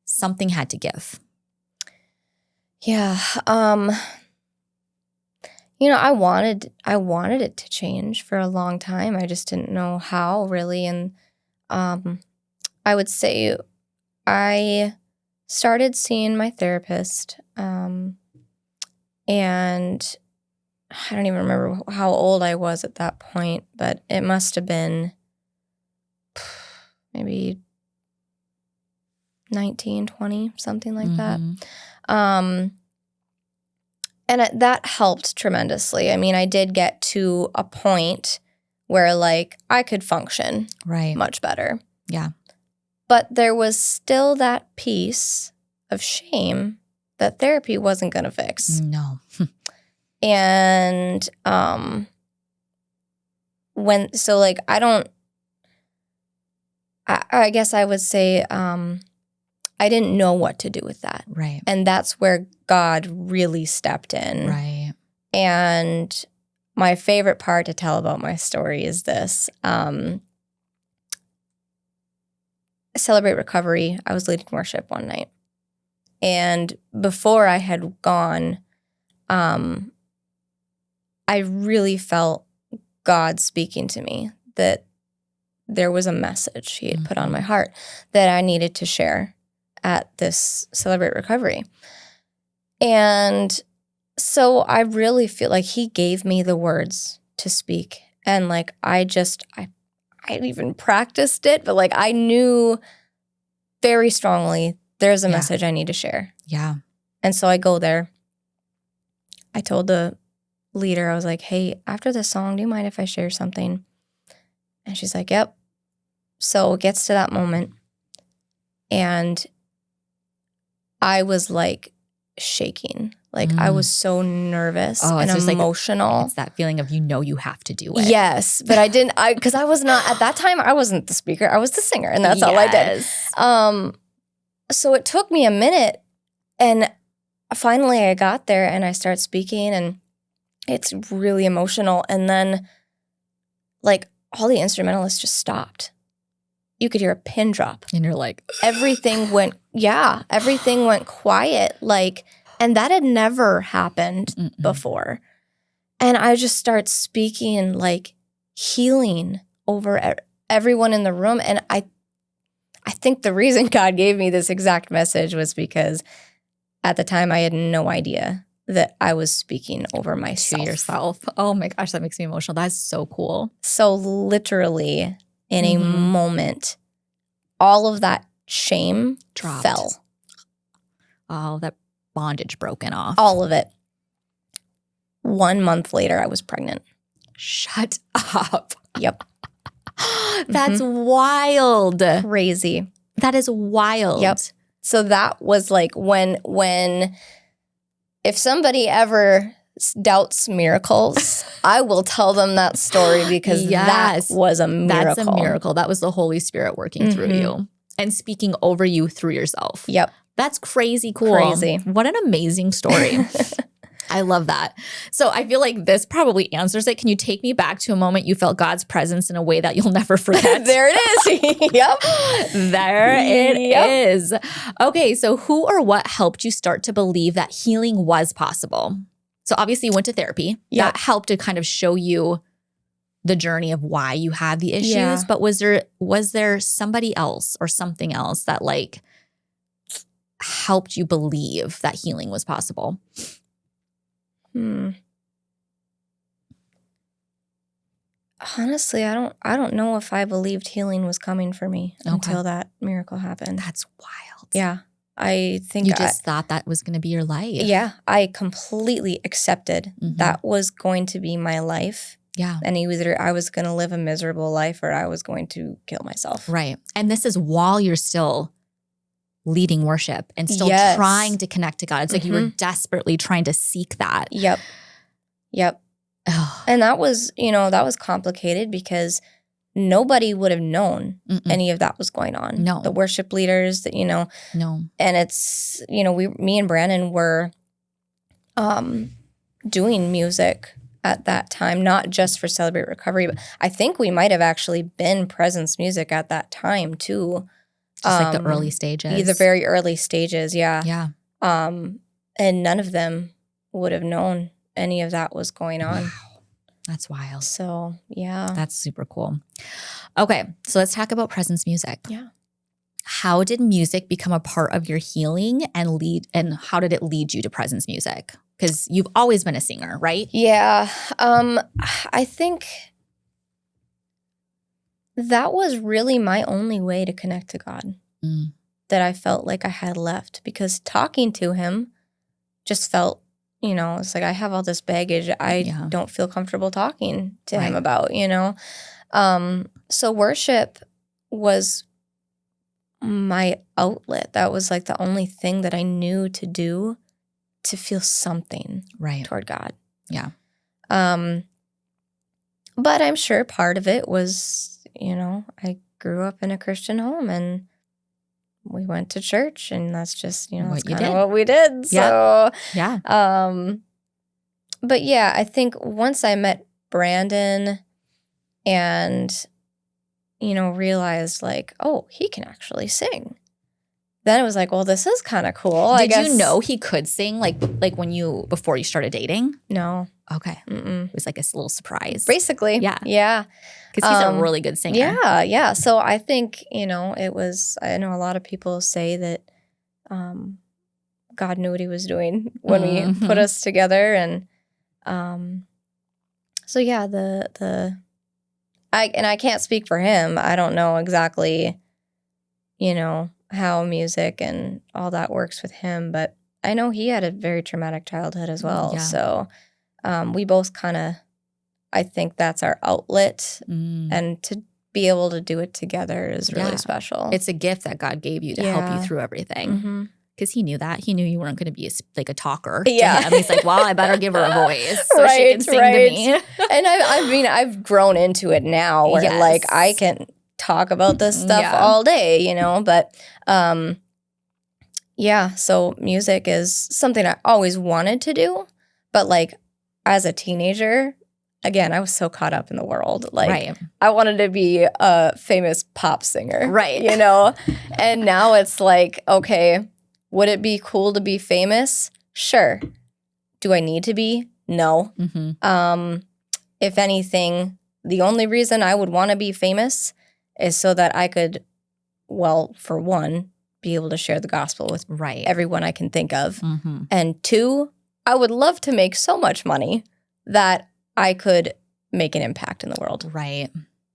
Something had to give. Yeah. I wanted it to change for a long time. I just didn't know how, really. And I would say I started seeing my therapist, and I don't even remember how old I was at that point, but it must have been maybe 19, 20, something like that. And that helped tremendously. I mean, I did get to a point where, like, I could function much better. Yeah. But there was still that piece of shame that therapy wasn't going to fix. No. And I guess I would say I didn't know what to do with that. Right. And that's where God really stepped in. Right. And my favorite part to tell about my story is this. Celebrate Recovery, I was leading worship one night. And before I had gone, I really felt God speaking to me, that there was a message he had put on my heart that I needed to share at this Celebrate Recovery. And so I really feel like he gave me the words to speak And like, I even practiced it, but like I knew very strongly there's a message I need to share. Yeah. And so I go there. I told the leader, I was like, hey, after this song, do you mind if I share something? And she's like, yep. So it gets to that moment. And I was like shaking. Like I was so nervous and emotional. It's that feeling of, you have to do it. Yes. But I didn't, because I was not, at that time, I wasn't the speaker. I was the singer. And that's all I did. So it took me a minute. And finally I got there and I start speaking and it's really emotional. And then like all the instrumentalists just stopped. You could hear a pin drop. And you're like, everything went quiet. Like, and that had never happened before. And I just start speaking like healing over everyone in the room. And I think the reason God gave me this exact message was because at the time I had no idea that I was speaking over myself. To yourself. Oh my gosh, that makes me emotional. That's so cool. So literally in a moment, all of that shame fell. All that bondage broken off. All of it. 1 month later, I was pregnant. Shut up. Yep. That's wild. Crazy. That is wild. Yep. So that was like when if somebody ever doubts miracles, I will tell them that story because that was a miracle. That's a miracle. That was the Holy Spirit working through you and speaking over you through yourself. Yep. That's crazy cool. Crazy. What an amazing story. I love that. So I feel like this probably answers it. Can you take me back to a moment you felt God's presence in a way that you'll never forget? There it is. Yep. There it is. Okay, so who or what helped you start to believe that healing was possible? So obviously you went to therapy. Yep. That helped to kind of show you the journey of why you had the issues. Yeah. But was there somebody else or something else that like helped you believe that healing was possible? Honestly, I don't know if I believed healing was coming for me until that miracle happened. That's wild. Yeah. I think you just thought that was going to be your life. Yeah. I completely accepted that was going to be my life. Yeah. And either I was going to live a miserable life or I was going to kill myself. Right. And this is while you're still leading worship and still trying to connect to God. It's like you were desperately trying to seek that. Yep. And that was, that was complicated because nobody would have known any of that was going on. No. The worship leaders that, No. And it's, me and Brandon were doing music at that time, not just for Celebrate Recovery, but I think we might have actually been presence music at that time too. Just like the early stages. The very early stages, yeah. Yeah. And none of them would have known any of that was going on. Wow. That's wild. So, yeah. That's super cool. Okay, so let's talk about presence music. Yeah. How did music become a part of your healing and how did it lead you to presence music? Because you've always been a singer, right? Yeah. I think that was really my only way to connect to God that I felt like I had left, because talking to him just felt, it's like I have all this baggage I don't feel comfortable talking to him about, So worship was my outlet. That was like the only thing that I knew to do to feel something toward God. Yeah. But I'm sure part of it was, I grew up in a Christian home and we went to church, and that's just, that's kind of what we did. So, yeah. But yeah, I think once I met Brandon and, realized like, oh, he can actually sing. Then it was like, well, this is kind of cool. Did you know he could sing like before you started dating? No. Okay. It was like a little surprise. Basically. Yeah. Yeah. Because he's a really good singer. Yeah. Yeah. So I think, it was, I know a lot of people say that God knew what he was doing when we put us together. And so yeah, the I can't speak for him. I don't know exactly, how music and all that works with him, but I know he had a very traumatic childhood as well. Yeah. So we both kind of, I think that's our outlet, and to be able to do it together is really special. It's a gift that God gave you to help you through everything. Because he knew that. He knew you weren't going to be like a talker to him. He's like, well, I better give her a voice so she can sing to me. And I've grown into it now where like I can talk about this stuff all day, but so music is something I always wanted to do. But like as a teenager, again, I was so caught up in the world. Like I wanted to be a famous pop singer. Right. And now it's like, okay, would it be cool to be famous? Sure. Do I need to be? No. If anything, the only reason I would want to be famous is so that I could, well, for one, be able to share the gospel with everyone I can think of. And two, I would love to make so much money that I could make an impact in the world. Right.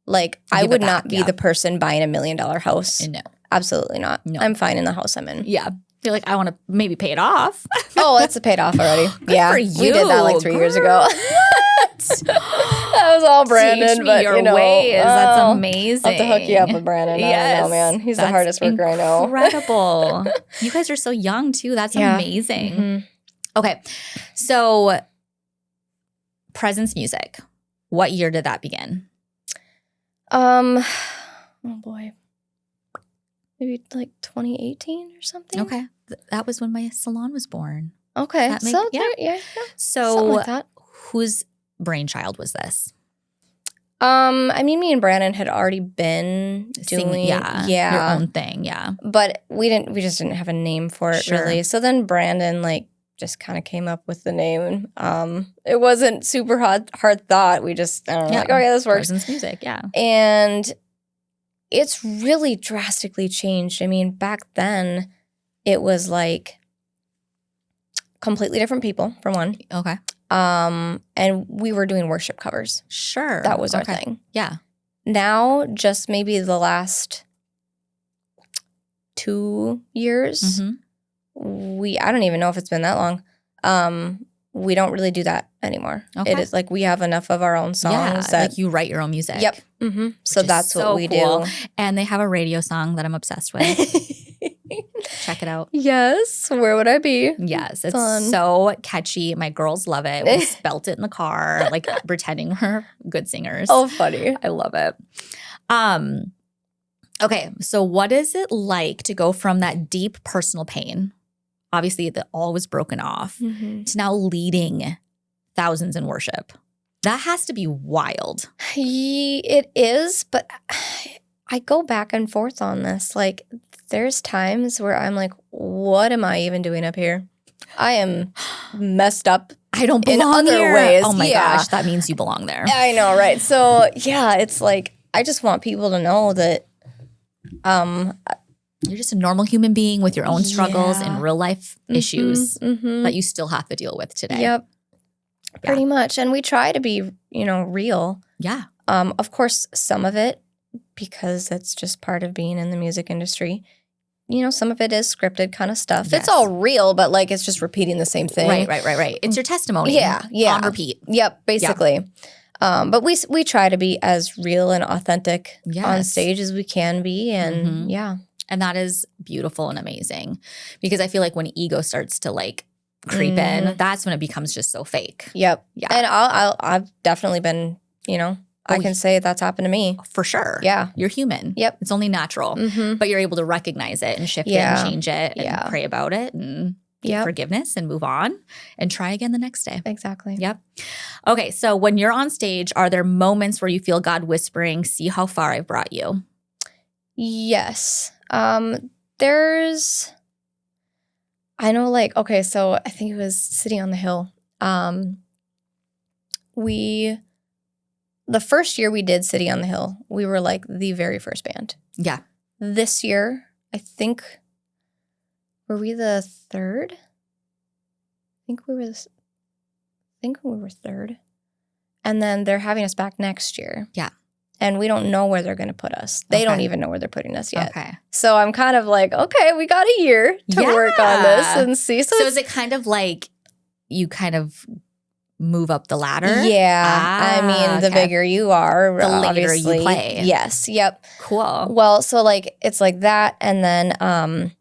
Like I would not be the person buying $1 million house. No. Absolutely not. No. I'm fine in the house I'm in. Yeah. You're like, I want to maybe pay it off. Oh, it's paid off already. For you. We did that like 3 years ago. That was all Brandon. Teach me your ways. That's amazing. I'll have to hook you up with Brandon. Yes. I don't know, man. He's the hardest worker I know. Incredible. You guys are so young too. That's amazing. Okay. So Presence Music. What year did that begin? Oh boy. Maybe like 2018 or something. Okay. That was when my salon was born. Okay. So So like that. Whose brainchild was this? Me and Brandon had already been doing your own thing, but we just didn't have a name for it really. So then Brandon like just kind of came up with the name. It wasn't super hard thought. We just like, oh yeah, this works. Presence Music, and it's really drastically changed. I mean, back then it was like completely different people for one. Okay. And we were doing worship covers. Sure. That was our thing. Yeah. Now, just maybe the last 2 years, I don't even know if it's been that long. We don't really do that anymore. Okay. It is like we have enough of our own songs that like you write your own music. Yep. So that's what we do. And they have a radio song that I'm obsessed with. Check it out. Yes. Where would I be? Yes. It's so catchy. My girls love it. We spelt it in the car, like pretending we're good singers. Oh, funny. I love it. Okay. So what is it like to go from that deep personal pain, obviously that all was broken off, to now leading thousands in worship? That has to be wild. It is, but I go back and forth on this. Like, there's times where I'm like, what am I even doing up here? I am messed up. I don't belong in other here. ways. Oh my gosh, that means you belong there. I know, right? So yeah, it's like I just want people to know that you're just a normal human being with your own struggles and real life issues that you still have to deal with today. Yep. Pretty much. And we try to be, real. Yeah. Of course, some of it, because that's just part of being in the music industry, some of it is scripted kind of stuff. Yes. It's all real, but like it's just repeating the same thing. Right. It's your testimony. Yeah. On repeat. Yep, basically. Yep. But we try to be as real and authentic on stage as we can be. And And that is beautiful and amazing, because I feel like when ego starts to like creep in, that's when it becomes just so fake. Yep. Yeah. And I've definitely been, I can say that's happened to me. For sure. Yeah. You're human. Yep. It's only natural. But you're able to recognize it and shift it and change it and pray about it and get forgiveness and move on and try again the next day. Exactly. Yep. Okay. So when you're on stage, are there moments where you feel God whispering, see how far I've brought you? Yes. I know, like, okay, so I think it was City on the Hill. The first year we did City on the Hill, we were like the very first band. Yeah. This year, I think, were we the third? I think we were third. And then they're having us back next year. Yeah. and we don't know where they're going to put us. They don't Okay. even know where they're putting us yet. Okay. So I'm kind of like, okay, we got a year to work on this and see. So is it kind of like you kind of move up the ladder? Yeah. I mean, the bigger you are, the later obviously. you play. Yes. Yep. Cool. Well, so like it's like that, and then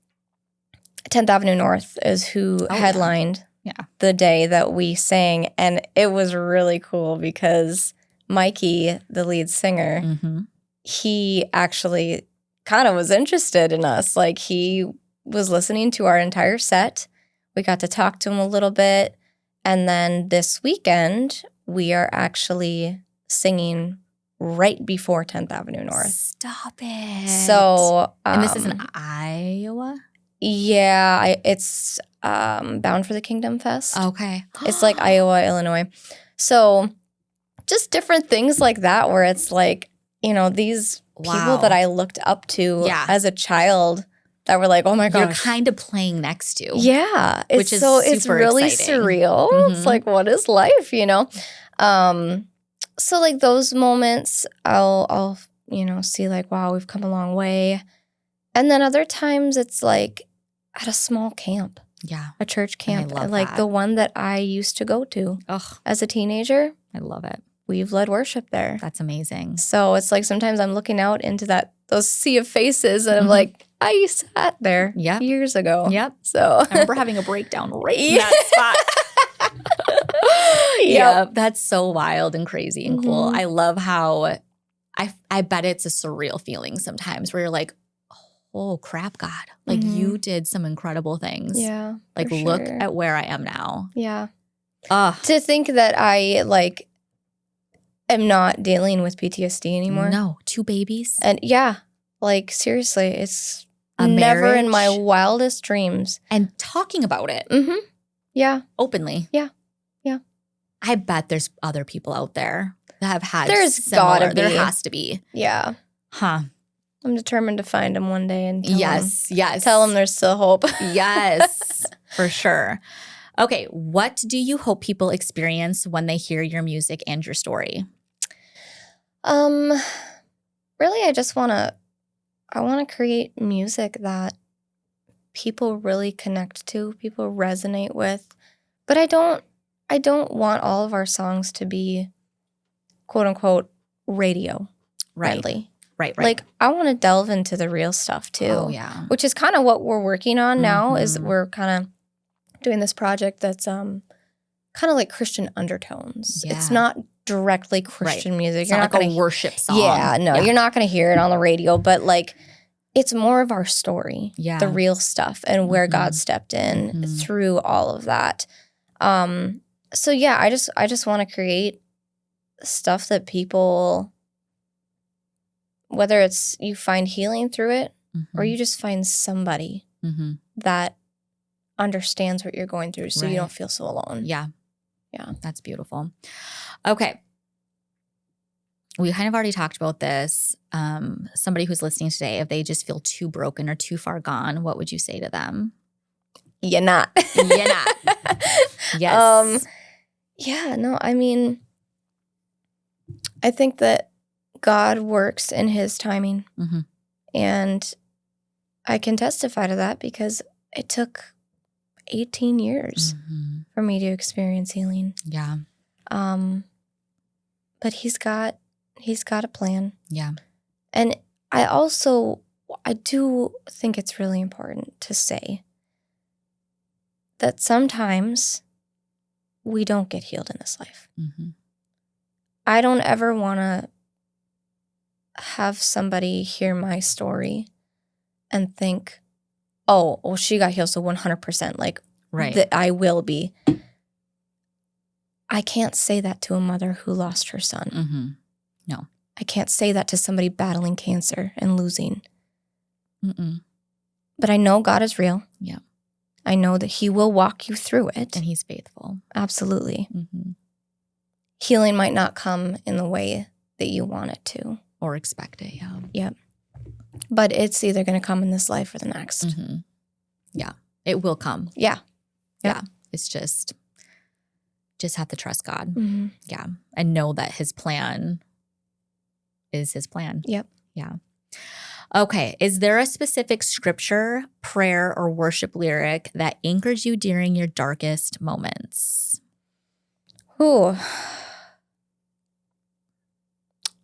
10th Avenue North is who headlined the day that we sang, and it was really cool because Mikey, the lead singer, he actually kind of was interested in us. Like he was listening to our entire set. We got to talk to him a little bit, and then this weekend we are actually singing right before 10th Avenue North. Stop it. So, and this is in Iowa? Yeah, it's Bound for the Kingdom Fest. Okay. It's like Iowa, Illinois. So just different things like that where it's like, you know, these people that I looked up to as a child that were like, oh my gosh. You're kind of playing next to. Yeah. Which is it's really exciting. surreal. It's like, what is life, you know? So like those moments I'll you know, see like, wow, we've come a long way. And then other times it's like at a small camp. Yeah. A church camp. I love like that. the one that I used to go to as a teenager. I love it. We've led worship there. That's amazing. So it's like sometimes I'm looking out into those sea of faces and I'm like, I sat there years ago. Yep. So I remember having a breakdown right in that spot. Yeah. That's so wild and crazy and cool. I love how I bet it's a surreal feeling sometimes where you're like, oh crap, God. Like you did some incredible things. Yeah. Like look at where I am now. Yeah. To think that I like am not dealing with PTSD anymore. No. 2 babies. And like seriously, it's a never marriage. in my wildest dreams. And talking about it. Yeah. Openly. Yeah. Yeah. I bet there's other people out there that have had gotta be. There has to be. Yeah. Huh. I'm determined to find them one day and tell them there's still hope. Yes, for sure. Okay, what do you hope people experience when they hear your music and your story? Really, I want to create music that people really connect to, people resonate with. But I don't want all of our songs to be quote unquote radio friendly. Right. Like I want to delve into the real stuff too. Oh yeah. Which is kind of what we're working on now is we're kind of doing this project that's kind of like Christian undertones. Yeah. It's not directly Christian music. It's not like a worship song. Yeah, no, you're not going to hear it on the radio, but like it's more of our story, the real stuff and where God stepped in through all of that. So yeah, I just want to create stuff that people, whether it's you find healing through it or you just find somebody that understands what you're going through so you don't feel so alone. Yeah. Yeah. That's beautiful. Okay. We kind of already talked about this. Somebody who's listening today, if they just feel too broken or too far gone, what would you say to them? You're not. You're not. Yes. Yeah, no, I mean, I think that God works in his timing. And I can testify to that because it took 18 years for me to experience healing. Yeah. But he's got a plan. Yeah. And I do think it's really important to say that sometimes we don't get healed in this life. I don't ever want to have somebody hear my story and think, oh, well, she got healed, so 100%, like, that I will be. I can't say that to a mother who lost her son. No. I can't say that to somebody battling cancer and losing. But I know God is real. Yeah. I know that he will walk you through it. And he's faithful. Absolutely. Healing might not come in the way that you want it to. Or expect it, Yep. But it's either going to come in this life or the next. Yeah. It will come. Yeah. Yeah. It's just have to trust God. Yeah. And know that his plan is his plan. Yep. Yeah. Okay. Is there a specific scripture, prayer, or worship lyric that anchors you during your darkest moments? Ooh.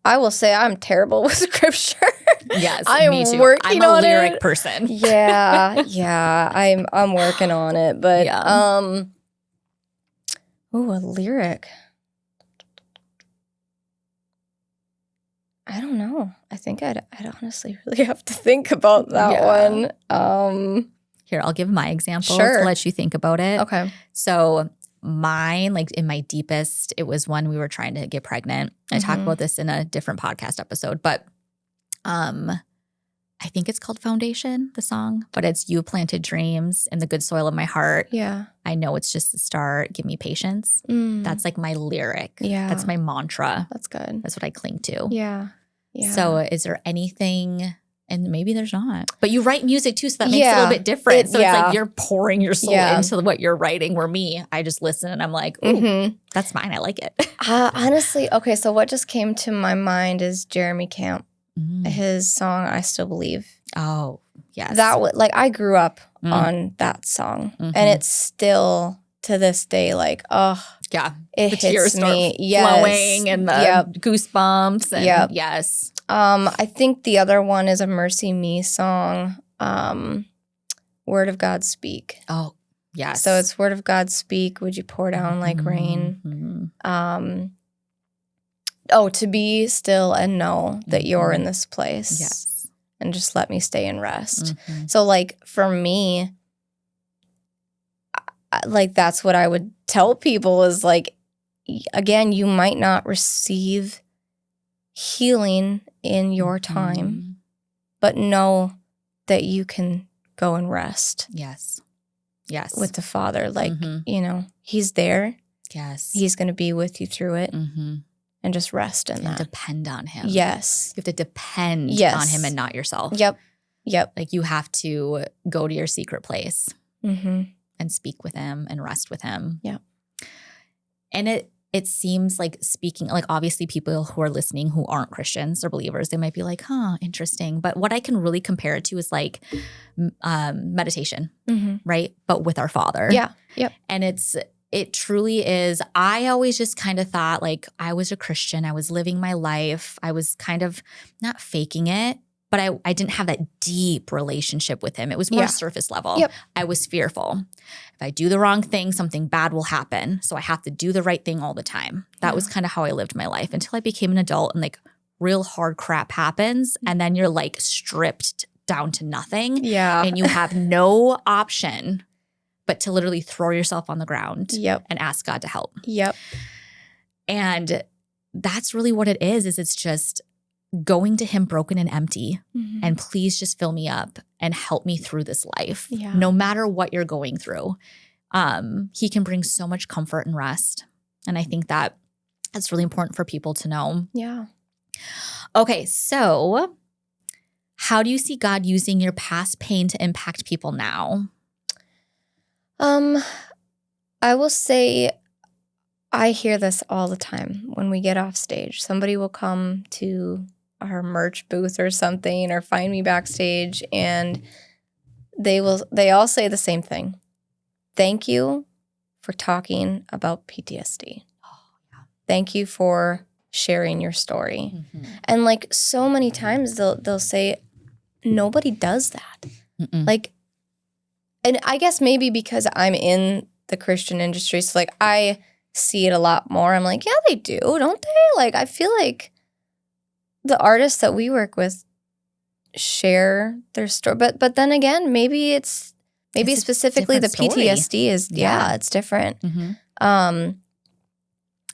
I will say I'm terrible with scripture. Yes, I me am too. working I'm a on lyric it. person. Yeah. I'm working on it, but Yeah. a lyric. I don't know. I think I'd honestly really have to think about that one. Here, I'll give my example Sure. to let you think about it. Okay. So mine, like in my deepest, it was when we were trying to get pregnant. I talk about this in a different podcast episode, but I think it's called Foundation, the song, but it's "You planted dreams in the good soil of my heart. Yeah. I know it's just the start. Give me patience." That's like my lyric. Yeah. That's my mantra. That's good. That's what I cling to. Yeah. Yeah. So is there anything, and maybe there's not, but you write music too, so that makes it a little bit different. It's like you're pouring your soul into what you're writing, where me, I just listen and I'm like, ooh, that's mine. I like it. Honestly, okay, so what just came to my mind is Jeremy Camp, his song, I Still Believe. Oh, yes. That like I grew up on that song, and it's still to this day like, oh, yeah, it the hits tears me. start flowing and the goosebumps. And yes. I think the other one is a Mercy Me song, Word of God Speak. Oh, yes. So it's Word of God Speak, would you pour down like rain? To be still and know that you're in this place. Yes. And just let me stay and rest. So like for me, like that's what I would tell people is like, again, you might not receive healing in your time, but know that you can go and rest. Yes. Yes. With the Father. Like, you know, He's there. Yes. He's going to be with you through it. And just rest in that. And depend on Him. Yes. You have to depend on Him and not yourself. Yep. Like you have to go to your secret place and speak with Him and rest with Him. Yeah. And it seems like speaking, like obviously people who are listening who aren't Christians or believers, they might be like, huh, interesting. But what I can really compare it to is like meditation, right? But with our Father. Yeah. Yep. And it truly is. I always just kind of thought like I was a Christian. I was living my life. I was kind of not faking it, but I didn't have that deep relationship with Him. It was more surface level. Yep. I was fearful. If I do the wrong thing, something bad will happen. So I have to do the right thing all the time. That was kind of how I lived my life until I became an adult and like real hard crap happens. And then you're like stripped down to nothing. Yeah. And you have no option but to literally throw yourself on the ground and ask God to help. Yep. And that's really what it is it's just going to Him broken and empty and please just fill me up and help me through this life. Yeah. No matter what you're going through. He can bring so much comfort and rest. And I think that that's really important for people to know. Yeah. Okay, so how do you see God using your past pain to impact people now? I will say I hear this all the time when we get off stage. Somebody will come to our merch booth or something or find me backstage and they all say the same thing. Thank you for talking about PTSD. Thank you for sharing your story. And like so many times they'll say nobody does that. Like, and I guess maybe because I'm in the Christian industry, so like I see it a lot more. I'm like, yeah, they do, don't they? Like I feel like the artists that we work with share their story, but then again, maybe specifically the PTSD is it's different. And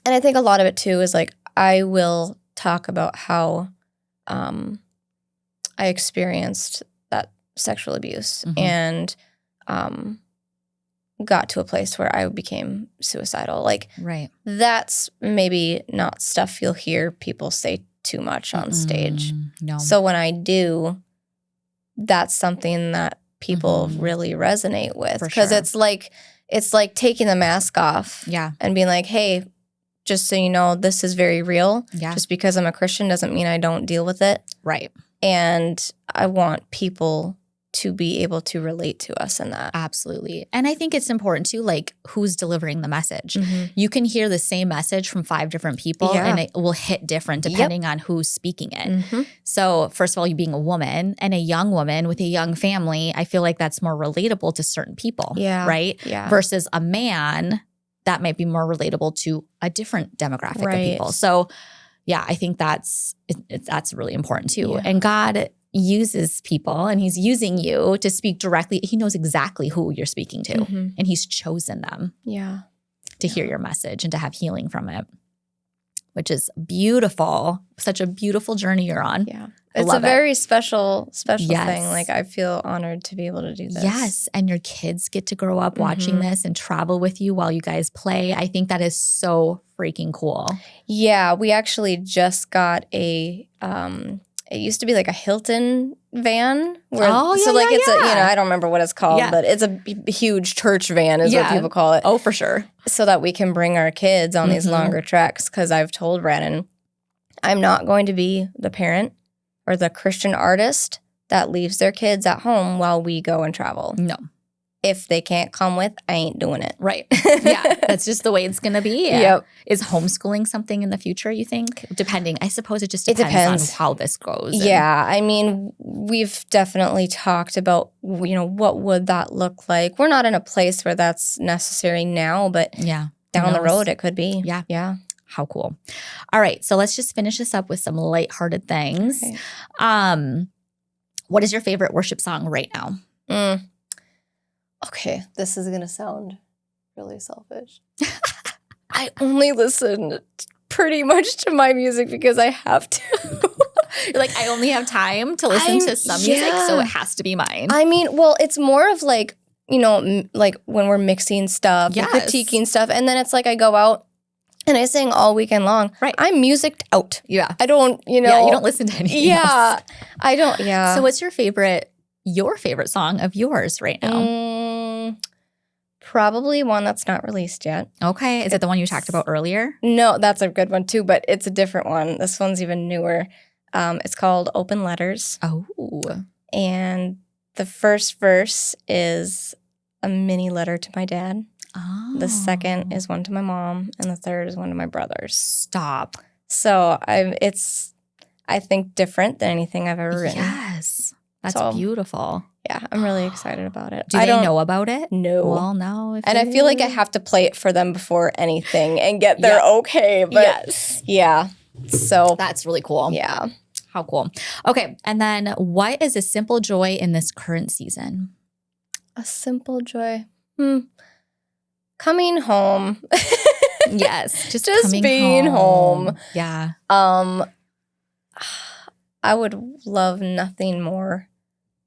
I think a lot of it too is like I will talk about how I experienced that sexual abuse and got to a place where I became suicidal. Like that's maybe not stuff you'll hear people say too much on stage. No. So when I do, that's something that people really resonate with because it's like taking the mask off and being like, hey, just so you know, this is very real. Yeah. Just because I'm a Christian doesn't mean I don't deal with it. Right. And I want people to be able to relate to us in that. Absolutely. And I think it's important too, like who's delivering the message. Mm-hmm. You can hear the same message from 5 different people and it will hit different depending on who's speaking it. Mm-hmm. So first of all, you being a woman and a young woman with a young family, I feel like that's more relatable to certain people. Yeah. Right? Yeah. Versus a man that might be more relatable to a different demographic of people. So yeah, I think that's really important too. Yeah. And God uses people and he's using you to speak directly. He knows exactly who you're speaking to and he's chosen them to hear your message and to have healing from it, which is beautiful. Such a beautiful journey you're on. Yeah. It's a very special thing. Like I feel honored to be able to do this. Yes. And your kids get to grow up watching this and travel with you while you guys play. I think that is so freaking cool. Yeah. We actually just got it used to be like a Hilton van. It's a, I don't remember what it's called, but it's a huge church van is what people call it. Oh, for sure. So that we can bring our kids on these longer treks. Because I've told Brandon, I'm not going to be the parent or the Christian artist that leaves their kids at home while we go and travel. No. If they can't come with, I ain't doing it. Right. Yeah. That's just the way it's going to be. Yep. Is homeschooling something in the future, you think? Depending. I suppose it just depends on how this goes. Yeah. I mean, we've definitely talked about, what would that look like? We're not in a place where that's necessary now, but down the road it could be. Yeah. Yeah. How cool. All right. So let's just finish this up with some lighthearted things. Okay. What is your favorite worship song right now? Okay, this is going to sound really selfish. I only listen pretty much to my music because I have to. You're like, I only have time to listen to some music, so it has to be mine. I mean, well, it's more of like, like when we're mixing stuff, and critiquing stuff, and then it's like I go out and I sing all weekend long. Right. I'm music'd out. Yeah. I don't, Yeah, you don't listen to anything else. I don't, So what's your favorite song of yours right now? Probably one that's not released yet. Okay. Is it the one you talked about earlier? No, that's a good one too, but it's a different one. This one's even newer. It's called Open Letters. Oh. And the first verse is a mini letter to my dad. Oh. The second is one to my mom, and the third is one to my brothers. Stop. So it's, I think, different than anything I've ever written. Yes. That's beautiful. Yeah, I'm really excited about it. Do they know about it? No. Well, no. And I feel like I have to play it for them before anything and get their okay. But yeah. So that's really cool. Yeah. How cool. Okay. And then what is a simple joy in this current season? A simple joy. Coming home. Yes. Just being home. Yeah. I would love nothing more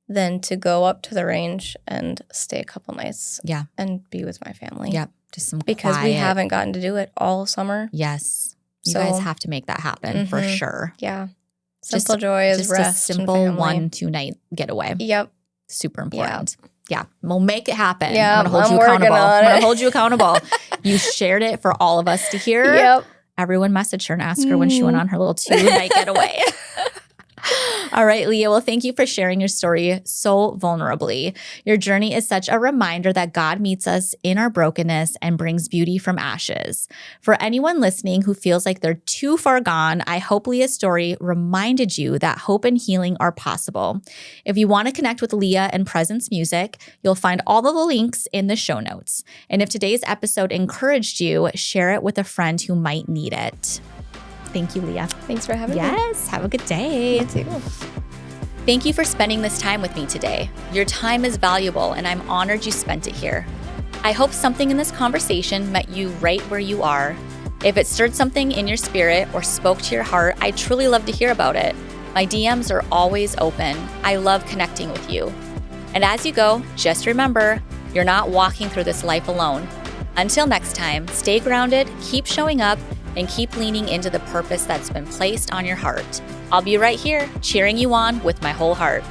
than to go up to the range and stay a couple nights. Yeah. And be with my family. Yep. Just some because we haven't gotten to do it all summer. Yes. You guys have to make that happen for sure. Yeah. Simple joy is rest. Just a simple 1-2 night getaway. Yep. Super important. Yeah. We'll make it happen. Yeah. I'm going to hold you accountable. I'm going to hold you accountable. You shared it for all of us to hear. Yep. Everyone messaged her and asked her when she went on her little 2-night getaway. All right, Leah. Well, thank you for sharing your story so vulnerably. Your journey is such a reminder that God meets us in our brokenness and brings beauty from ashes. For anyone listening who feels like they're too far gone, I hope Leah's story reminded you that hope and healing are possible. If you want to connect with Leah and Presence Music, you'll find all of the links in the show notes. And if today's episode encouraged you, share it with a friend who might need it. Thank you, Leah. Thanks for having me. Yes. Have a good day. You too. Thank you for spending this time with me today. Your time is valuable, and I'm honored you spent it here. I hope something in this conversation met you right where you are. If it stirred something in your spirit or spoke to your heart, I'd truly love to hear about it. My DMs are always open. I love connecting with you. And as you go, just remember, you're not walking through this life alone. Until next time, stay grounded, keep showing up, and keep leaning into the purpose that's been placed on your heart. I'll be right here, cheering you on with my whole heart.